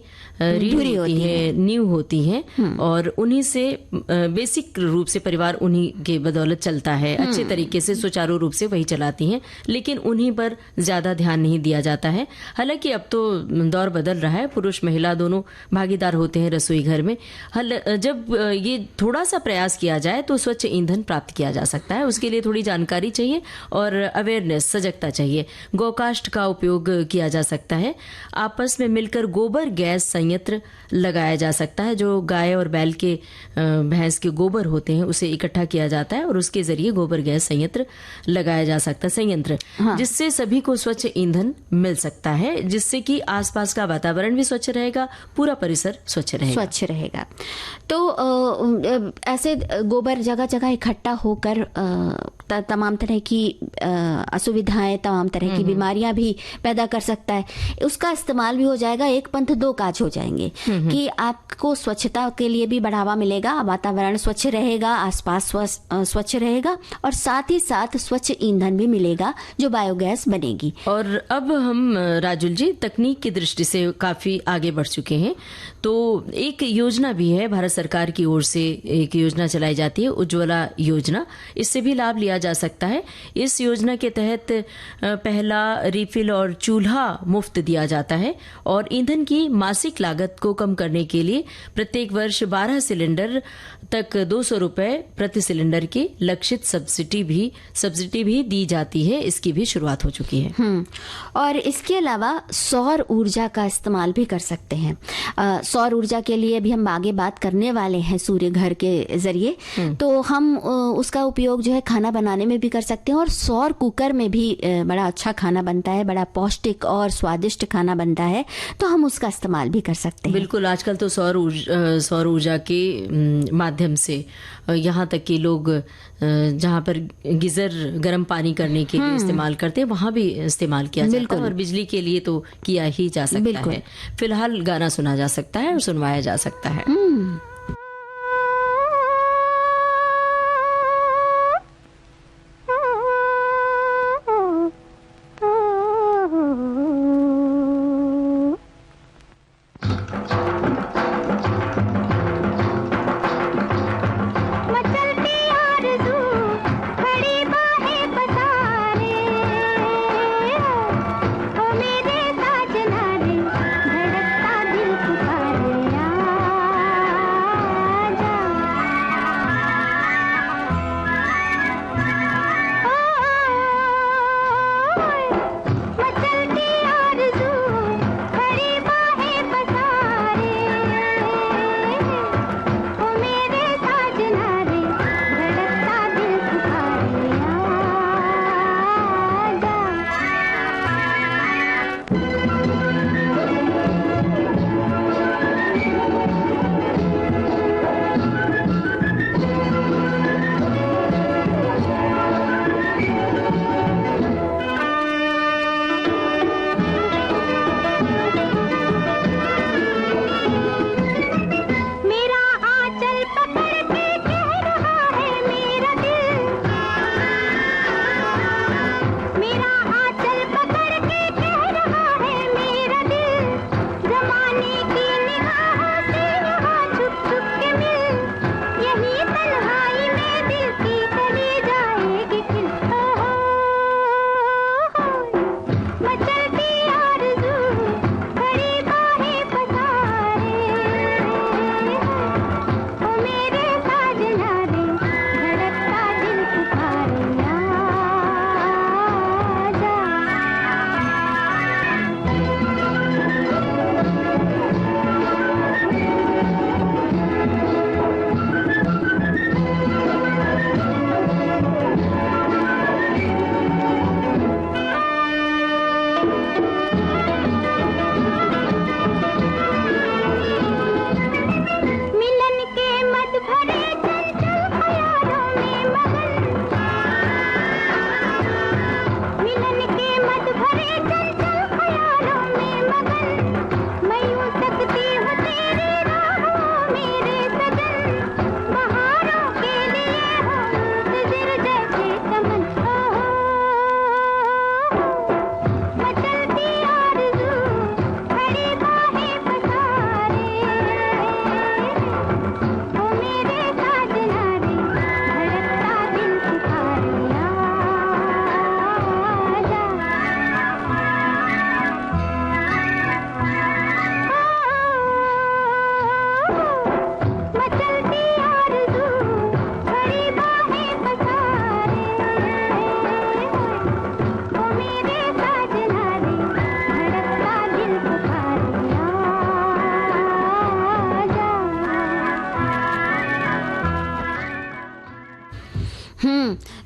रीढ़ होती है, नींव होती हैं, और उन्हीं से बेसिक रूप से परिवार उन्हीं के बदौलत चलता है। अच्छे तरीके से सुचारू रूप से वही चलाती हैं, लेकिन उन्हीं पर ज्यादा ध्यान नहीं दिया जाता है। हालांकि अब तो दौर बदल रहा है, पुरुष महिला दोनों भागीदार होते हैं रसोई घर में। जब ये थोड़ा सा प्रयास किया जाए तो स्वच्छ ईंधन प्राप्त किया जा सकता है। उसके लिए थोड़ी जानकारी चाहिए और अवेयरनेस, सजगता चाहिए। गौकाष्ठ का उपयोग किया जा सकता है। आपस में मिलकर गोबर गैस संयंत्र लगाया जा सकता है। जो गाय और बैल के, भैंस के गोबर होते हैं, उसे इकट्ठा किया जाता है और उसके जरिए गोबर गैस संयंत्र लगाया जा सकता है, जिससे सभी को स्वच्छ ईंधन मिल सकता है, जिससे कि आसपास का वातावरण भी स्वच्छ रहेगा, पूरा परिसर स्वच्छ रहेगा। तो ऐसे गोबर जगह जगह इकट्ठा होकर तमाम तरह की असुविधाएं, तमाम तरह की बीमारियां भी पैदा कर सकता है। उसका इस्तेमाल भी हो जाएगा, एक पंथ दो काज हो जाएंगे कि आपको स्वच्छता के लिए भी बढ़ावा मिलेगा, वातावरण स्वच्छ रहेगा, आसपास स्वच्छ रहेगा, और साथ ही साथ स्वच्छ ईंधन भी मिलेगा जो बायोगैस बनेगी। और अब हम राजुल जी तकनीक की दृष्टि से काफी आगे बढ़ चुके हैं। तो एक योजना भी है, भारत सरकार की ओर से एक योजना चलाई जाती है, उज्ज्वला योजना, इससे भी लाभ लिया जा सकता है। इस योजना के तहत पहला रिफिल और चूल्हा मुफ्त दिया जाता है और ईंधन की मासिक लागत को कम करने के लिए प्रत्येक वर्ष 12 सिलेंडर तक 200 रुपए प्रति सिलेंडर की लक्षित सब्सिडी भी दी जाती है। इसकी भी शुरुआत हो चुकी है। और इसके अलावा सौर ऊर्जा का इस्तेमाल भी कर सकते हैं। सौर ऊर्जा के लिए भी हम आगे बात करने वाले हैं सूर्य घर के जरिए। तो हम उसका उपयोग जो है खाना बनाने में भी कर सकते हैं और सौर कुकर में भी बड़ा अच्छा खाना बनता है, बड़ा पौष्टिक और स्वादिष्ट खाना बनता है, तो हम उसका इस्तेमाल भी कर सकते हैं। बिल्कुल, आजकल तो सौर ऊर्जा के माध्यम से यहाँ तक कि लोग जहाँ पर गीजर गर्म पानी करने के लिए इस्तेमाल करते हैं वहाँ भी इस्तेमाल किया जाता है और बिजली के लिए तो किया ही जा सकता है। फिलहाल गाना सुना जा सकता है और सुनवाया जा सकता है।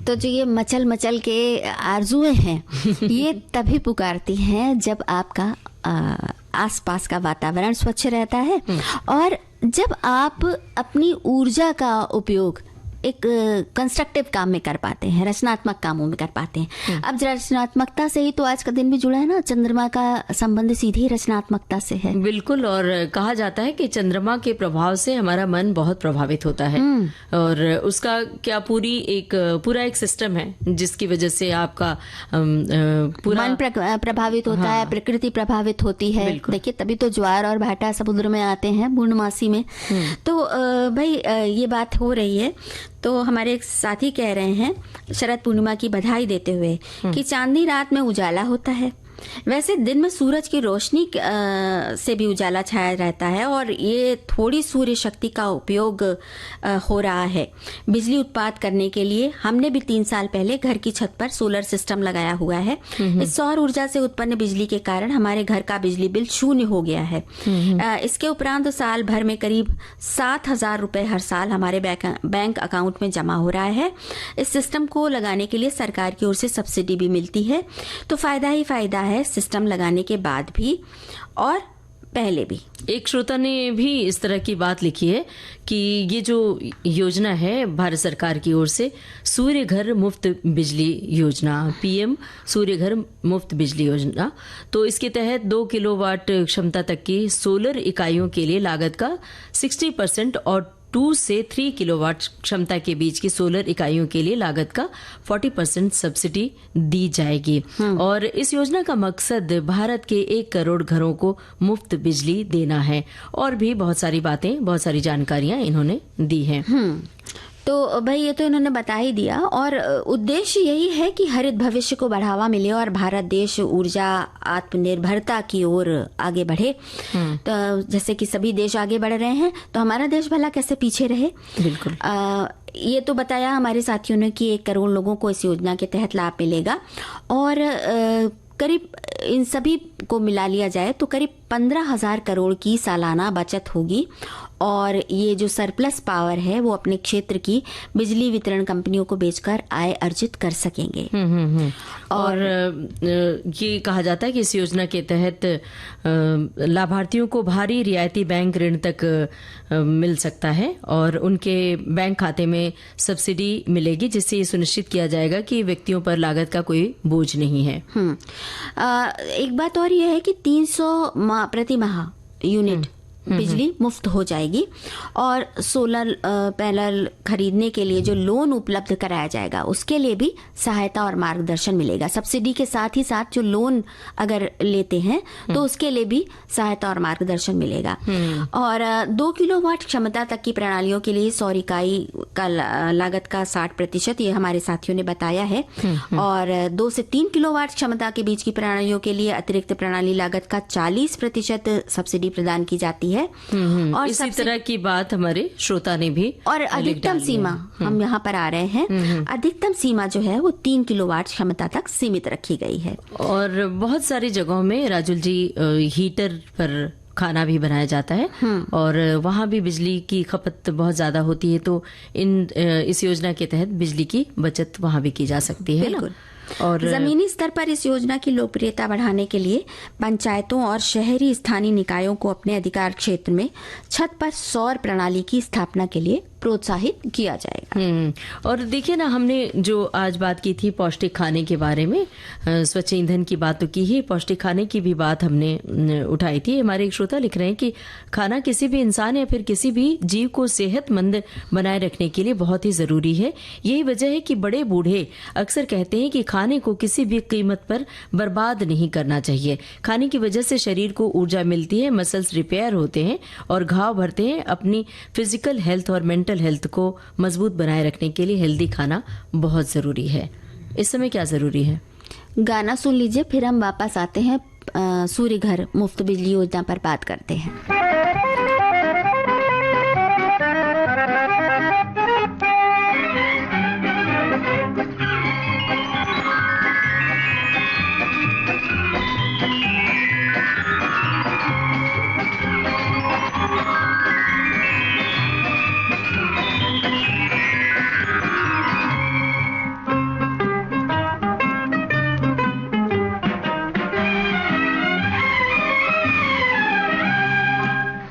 तो जो ये मचल मचल के आरजुएं हैं ये तभी पुकारती हैं जब आपका आसपास का वातावरण स्वच्छ रहता है और जब आप अपनी ऊर्जा का उपयोग एक कंस्ट्रक्टिव काम में कर पाते हैं, रचनात्मक कामों में कर पाते हैं। अब रचनात्मकता से ही तो आज का दिन भी जुड़ा है ना, चंद्रमा का संबंध सीधी रचनात्मकता से है। बिल्कुल, और कहा जाता है कि चंद्रमा के प्रभाव से हमारा मन बहुत प्रभावित होता है और उसका क्या पूरा एक सिस्टम है जिसकी वजह से आपका पूरा मन प्रभावित होता है, प्रकृति प्रभावित होती है। देखिए तभी तो ज्वार और भाटा समुद्र में आते हैं पूर्णमासी में। तो भाई ये बात हो रही है। तो हमारे एक साथी कह रहे हैं शरद पूर्णिमा की बधाई देते हुए कि चांदनी रात में उजाला होता है, वैसे दिन में सूरज की रोशनी से भी उजाला छाया रहता है और ये थोड़ी सूर्य शक्ति का उपयोग हो रहा है बिजली उत्पादन करने के लिए। हमने भी 3 साल पहले घर की छत पर सोलर सिस्टम लगाया हुआ है। इस सौर ऊर्जा से उत्पन्न बिजली के कारण हमारे घर का बिजली बिल 0 हो गया है। इसके उपरांत साल भर में करीब 7,000 रुपए हर साल हमारे बैंक अकाउंट में जमा हो रहा है। इस सिस्टम को लगाने के लिए सरकार की ओर से सब्सिडी भी मिलती है, तो फायदा ही फायदा है सिस्टम लगाने के बाद भी और पहले भी। एक श्रोता ने भी इस तरह की बात लिखी है कि ये जो योजना है भारत सरकार की ओर से सूर्य घर मुफ्त बिजली योजना, पीएम सूर्य घर मुफ्त बिजली योजना, तो इसके तहत 2 किलोवाट क्षमता तक की सोलर इकाइयों के लिए लागत का 60% और 2 से 3 किलोवाट क्षमता के बीच की सोलर इकाइयों के लिए लागत का 40% सब्सिडी दी जाएगी। और इस योजना का मकसद भारत के 1 करोड़ घरों को मुफ्त बिजली देना है। और भी बहुत सारी बातें, बहुत सारी जानकारियां इन्होंने दी हैं। तो भाई ये तो इन्होंने बता ही दिया, और उद्देश्य यही है कि हरित भविष्य को बढ़ावा मिले और भारत देश ऊर्जा आत्मनिर्भरता की ओर आगे बढ़े। तो जैसे कि सभी देश आगे बढ़ रहे हैं, तो हमारा देश भला कैसे पीछे रहे। बिल्कुल। ये तो बताया हमारे साथियों ने कि 1 करोड़ लोगों को इस योजना के तहत लाभ मिलेगा, और करीब इन सभी को मिला लिया जाए तो करीब 15,000 करोड़ की सालाना बचत होगी। और ये जो सरप्लस पावर है वो अपने क्षेत्र की बिजली वितरण कंपनियों को बेचकर आय अर्जित कर सकेंगे। और ये कहा जाता है कि इस योजना के तहत लाभार्थियों को भारी रियायती बैंक ऋण तक मिल सकता है और उनके बैंक खाते में सब्सिडी मिलेगी, जिससे ये सुनिश्चित किया जाएगा कि व्यक्तियों पर लागत का कोई बोझ नहीं है। एक बात और यह है कि 300 प्रति माह यूनिट बिजली मुफ्त हो जाएगी, और सोलर पैनल खरीदने के लिए जो लोन उपलब्ध कराया जाएगा उसके लिए भी सहायता और मार्गदर्शन मिलेगा। सब्सिडी के साथ ही साथ जो लोन अगर लेते हैं तो उसके लिए भी सहायता और मार्गदर्शन मिलेगा। और 2 किलोवाट क्षमता तक की प्रणालियों के लिए सौर इकाई का लागत का 60% ये हमारे साथियों ने बताया है। और 2 से 3 किलोवाट क्षमता के बीच की प्रणालियों के लिए अतिरिक्त प्रणाली लागत का 40% सब्सिडी प्रदान की जाती है। और इसी तरह की बात हमारे श्रोता ने भी। और अधिकतम सीमा हम यहाँ पर आ रहे हैं, अधिकतम सीमा जो है वो 3 किलोवाट क्षमता तक सीमित रखी गई है। और बहुत सारी जगहों में राजुल जी हीटर पर खाना भी बनाया जाता है और वहाँ भी बिजली की खपत बहुत ज्यादा होती है, तो इस योजना के तहत बिजली की बचत वहाँ भी की जा सकती है ना। और जमीनी स्तर पर इस योजना की लोकप्रियता बढ़ाने के लिए पंचायतों और शहरी स्थानीय निकायों को अपने अधिकार क्षेत्र में छत पर सौर प्रणाली की स्थापना के लिए प्रोत्साहित किया जाएगा। और देखिए ना, हमने जो आज बात की थी पौष्टिक खाने के बारे में, स्वच्छ ईंधन की बात तो की ही, पौष्टिक खाने की भी बात हमने उठाई थी। हमारे एक श्रोता लिख रहे हैं कि खाना किसी भी इंसान या फिर किसी भी जीव को सेहतमंद बनाए रखने के लिए बहुत ही जरूरी है। यही वजह है कि बड़े बूढ़े अक्सर कहते हैं कि खाने को किसी भी कीमत पर बर्बाद नहीं करना चाहिए। खाने की वजह से शरीर को ऊर्जा मिलती है, मसल्स रिपेयर होते हैं और घाव भरते हैं। अपनी फिजिकल हेल्थ और मेंटल हेल्थ को मजबूत बनाए रखने के लिए हेल्दी खाना बहुत जरूरी है। इस समय क्या जरूरी है? गाना सुन लीजिए, फिर हम वापस आते हैं, सूर्य घर मुफ्त बिजली योजना पर बात करते हैं।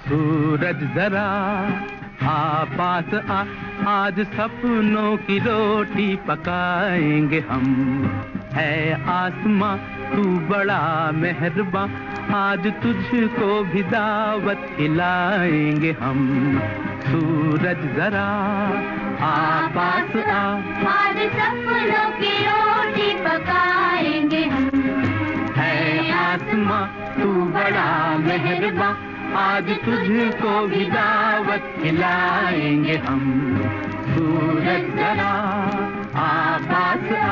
सूरज जरा आ पास आ, आज सपनों की रोटी पकाएंगे हम। है आसमां तू बड़ा मेहरबां, आज तुझको भी दावत खिलाएंगे हम। सूरज जरा आ पास आ, आज सपनों की रोटी पकाएंगे हम। है आसमां तू बड़ा मेहरबां, आज तुझको भी दावत खिलाएंगे हम। सूरज जरा आ पास आ।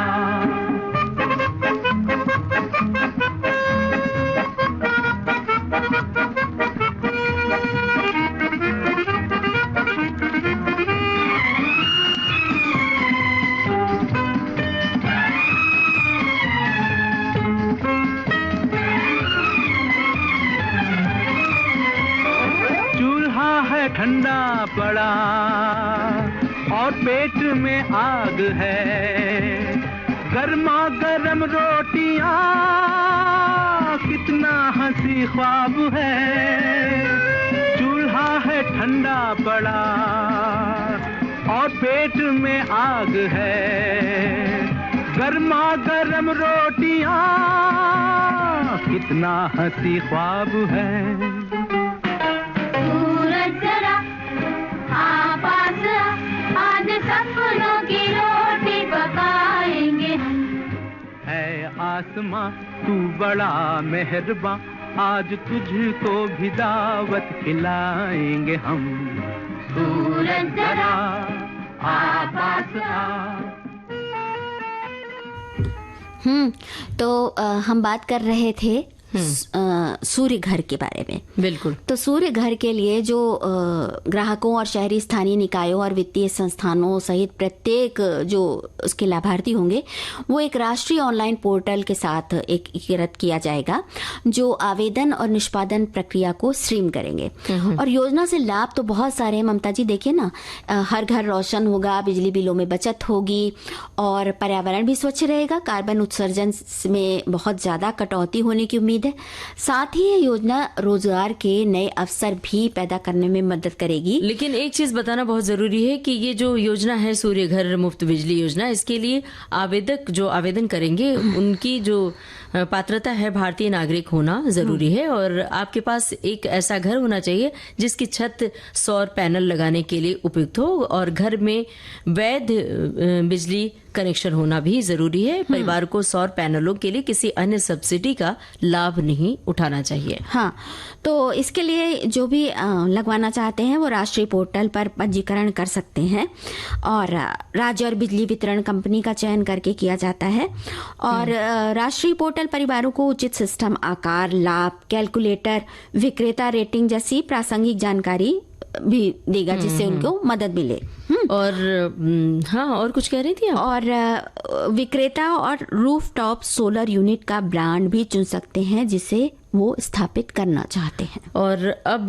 ठंडा पड़ा और पेट में आग है, गर्मा गर्म रोटियां कितना हंसी ख्वाब है। चूल्हा है ठंडा पड़ा और पेट में आग है, गर्मा गर्म रोटियां कितना हंसी ख्वाब है। सपनों की रोटी पकाएंगे हम। है आसमां तू बड़ा मेहरबां, आज तुझको भी दावत खिलाएंगे हम। सूरज जरा आ पास आ। तो हम बात कर रहे थे सूर्य घर के बारे में। बिल्कुल। तो सूर्य घर के लिए जो ग्राहकों और शहरी स्थानीय निकायों और वित्तीय संस्थानों सहित प्रत्येक जो उसके लाभार्थी होंगे वो एक राष्ट्रीय ऑनलाइन पोर्टल के साथ एकीकृत किया जाएगा जो आवेदन और निष्पादन प्रक्रिया को स्ट्रीम करेंगे। और योजना से लाभ तो बहुत सारे हैं ममता जी। देखिए ना, हर घर रोशन होगा, बिजली बिलों में बचत होगी और पर्यावरण भी स्वच्छ रहेगा, कार्बन उत्सर्जन में बहुत ज्यादा कटौती होने की उम्मीद है। साथ ही ये योजना रोजगार के नए अवसर भी पैदा करने में मदद करेगी। लेकिन एक चीज बताना बहुत जरूरी है कि ये जो योजना है सूर्य घर मुफ्त बिजली योजना, इसके लिए आवेदक जो आवेदन करेंगे उनकी जो पात्रता है भारतीय नागरिक होना जरूरी है और आपके पास एक ऐसा घर होना चाहिए जिसकी छत सौर पैनल लगाने के लिए उपयुक्त हो और घर में वैध बिजली कनेक्शन होना भी जरूरी है। परिवार को सौर पैनलों के लिए किसी अन्य सब्सिडी का लाभ नहीं उठाना चाहिए। हाँ, तो इसके लिए जो भी लगवाना चाहते हैं वो राष्ट्रीय पोर्टल पर पंजीकरण कर सकते हैं और राज्य और बिजली वितरण कंपनी का चयन करके किया जाता है। और राष्ट्रीय पोर्टल परिवारों को उचित सिस्टम आकार, लाभ, कैलकुलेटर, विक्रेता रेटिंग जैसी प्रासंगिक जानकारी भी देगा जिससे उनको मदद मिले। और हाँ, और कुछ कह रही थी आप? और विक्रेता और रूफटॉप सोलर यूनिट का ब्रांड भी चुन सकते हैं जिसे वो स्थापित करना चाहते हैं। और अब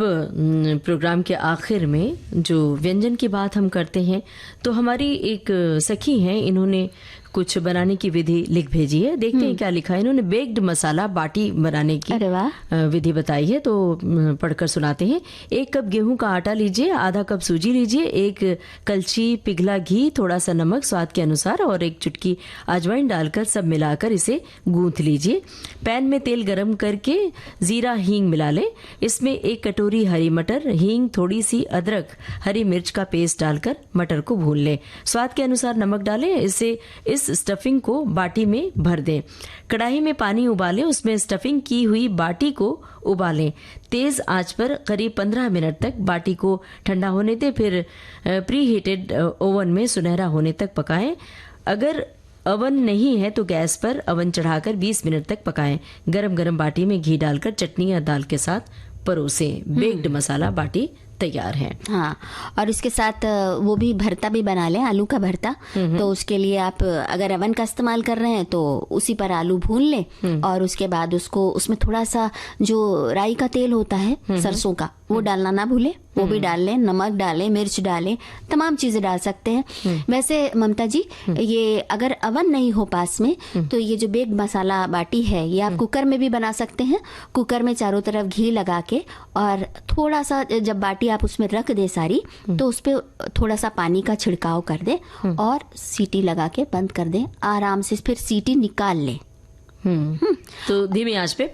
प्रोग्राम के आखिर में जो व्यंजन की बात हम करते हैं तो हमारी एक सखी हैं, इन्होंने कुछ बनाने की विधि लिख भेजी है। देखते हैं क्या लिखा है इन्होंने। बेक्ड मसाला बाटी बनाने की विधि बताई है, तो पढ़कर सुनाते हैं। 1 कप गेहूं का आटा लीजिए, आधा कप सूजी लीजिए, 1 कलछी पिघला घी, थोड़ा सा नमक स्वाद के अनुसार और 1 चुटकी अजवाइन डालकर सब मिलाकर इसे गूंथ लीजिए। पैन में तेल गरम करके जीरा हींग मिला लें। इसमें 1 कटोरी हरी मटर, हींग, थोड़ी सी अदरक, हरी मिर्च का पेस्ट डालकर मटर को भून लें। स्वाद के अनुसार नमक डालें। इस स्टफिंग को बाटी में भर दें। कढ़ाई में पानी उबालें, उसमें स्टफिंग की हुई बाटी को उबालें। तेज आंच पर करीब 15 मिनट तक बाटी को ठंडा होने दें, फिर प्री हीटेड ओवन में सुनहरा होने तक पकाएं। अगर ओवन नहीं है तो गैस पर ओवन चढ़ाकर 20 मिनट तक पकाएं। गरम गरम बाटी में घी डालकर चटनी या दाल के साथ परोसें। बेक्ड मसाला बाटी तैयार है। हाँ, और इसके साथ वो भी भरता भी बना लें, आलू का भरता। तो उसके लिए आप अगर अवन का इस्तेमाल कर रहे हैं तो उसी पर आलू भून लें और उसके बाद उसको उसमें थोड़ा सा जो राई का तेल होता है सरसों का वो डालना ना भूलें, वो भी डाल लें। नमक डालें, मिर्च डालें, तमाम चीजें डाल सकते हैं। वैसे ममता जी, ये अगर अवन नहीं हो पास में तो ये जो बेक्ड मसाला बाटी है ये आप कुकर में भी बना सकते हैं। कुकर में चारों तरफ घी लगा के और थोड़ा सा जब बाटी आप उसमें रख दे सारी तो उस पर थोड़ा सा पानी का छिड़काव कर दे और सीटी लगा के बंद कर दे। आराम से फिर सीटी निकाल ले। तो धीमी आंच पे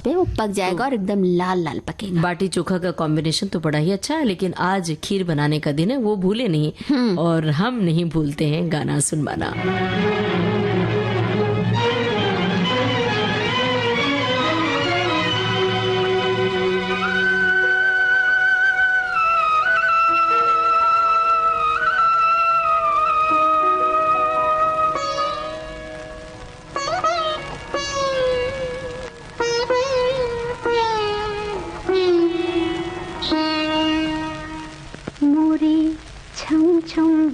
वो पक जाएगा और एकदम लाल लाल पकेगा। बाटी चोखा का कॉम्बिनेशन तो बड़ा ही अच्छा है, लेकिन आज खीर बनाने का दिन है, वो भूले नहीं और हम नहीं भूलते हैं गाना सुनवाना।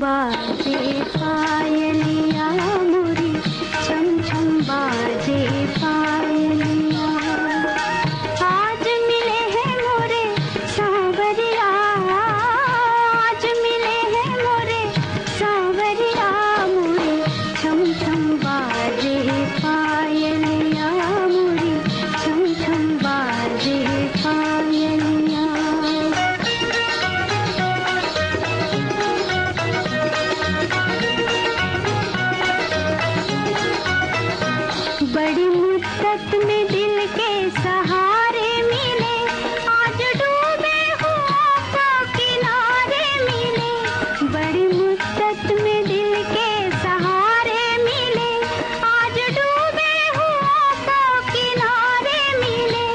बाजे पायलिया मोरी, छम छम बाजे पायलिया। आज मिले हैं मोरे सांवरिया, आज मिले हैं मोरे सांवरिया मोरी, छम छम बाजे पायलिया मोरी, छम छम बाजे पायलिया। बड़ी मुद्दत में दिल के सहारे मिले, आज डूबे हुओं को किनारे मिले। बड़ी मुद्दत में दिल के सहारे मिले, आज डूबे हुओं को किनारे मिले।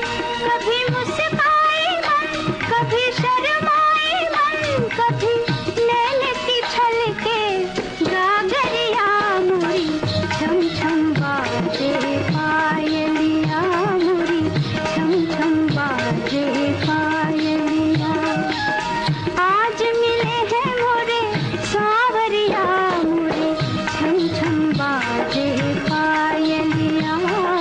कभी मुस्काए मन, कभी शर्माए मन, कभी नैन की छलके गागरिया मोरी, छम छम बाजे पायलिया मोरी, छम छम बाजे पायलिया। आज मिले हैं मोरे सांवरिया मोरी, छम छम बाजे पायलिया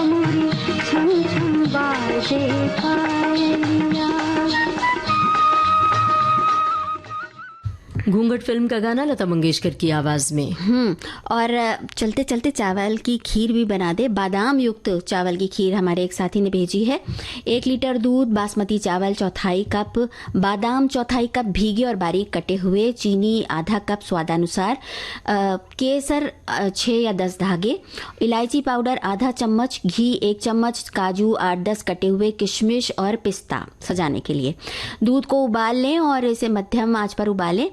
मोरी, छम छम बाजे पायलिया। घूंघट फिल्म का गाना लता मंगेशकर की आवाज में। और चलते चलते चावल की खीर भी बना दे। बादाम युक्त चावल की खीर हमारे एक साथी ने भेजी है। 1 लीटर दूध, बासमती चावल 1/4 कप, बादाम 1/4 कप भीगे और बारीक कटे हुए, चीनी आधा कप स्वादानुसार, केसर 6 या 10 धागे, इलायची पाउडर आधा चम्मच, घी 1 चम्मच, काजू 8-10 कटे हुए, किशमिश और पिस्ता सजाने के लिए। दूध को उबाल लें और इसे मध्यम आंच पर उबालें।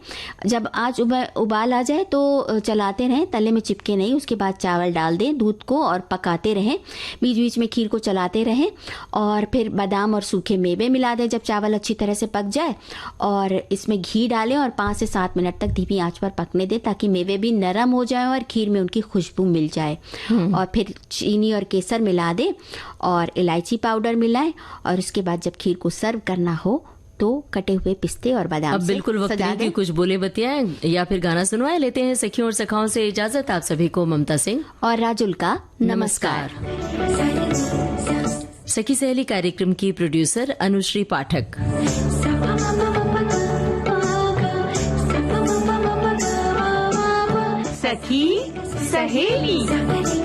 जब आंच उबाल आ जाए तो चलाते रहें, तले में चिपके नहीं। उसके बाद चावल डाल दें दूध को और पकाते रहें। बीच बीच में खीर को चलाते रहें और फिर बादाम और सूखे मेवे मिला दें जब चावल अच्छी तरह से पक जाए। और इसमें घी डालें और 5 से 7 मिनट तक धीमी आंच पर पकने दें ताकि मेवे भी नरम हो जाए और खीर में उनकी खुशबू मिल जाए। और फिर चीनी और केसर मिला दें और इलायची पाउडर मिलाएं। और उसके बाद जब खीर को सर्व करना हो तो कटे हुए पिस्ते और बादाम अब बिल्कुल वक्त नहीं कि कुछ बोले बतियाएं या फिर गाना सुनवाए। लेते हैं सखियों और सखाओं से इजाजत। आप सभी को ममता सिंह और राजुल का नमस्कार। सखी सहेली कार्यक्रम की प्रोड्यूसर अनुश्री पाठक। सखी सहेली।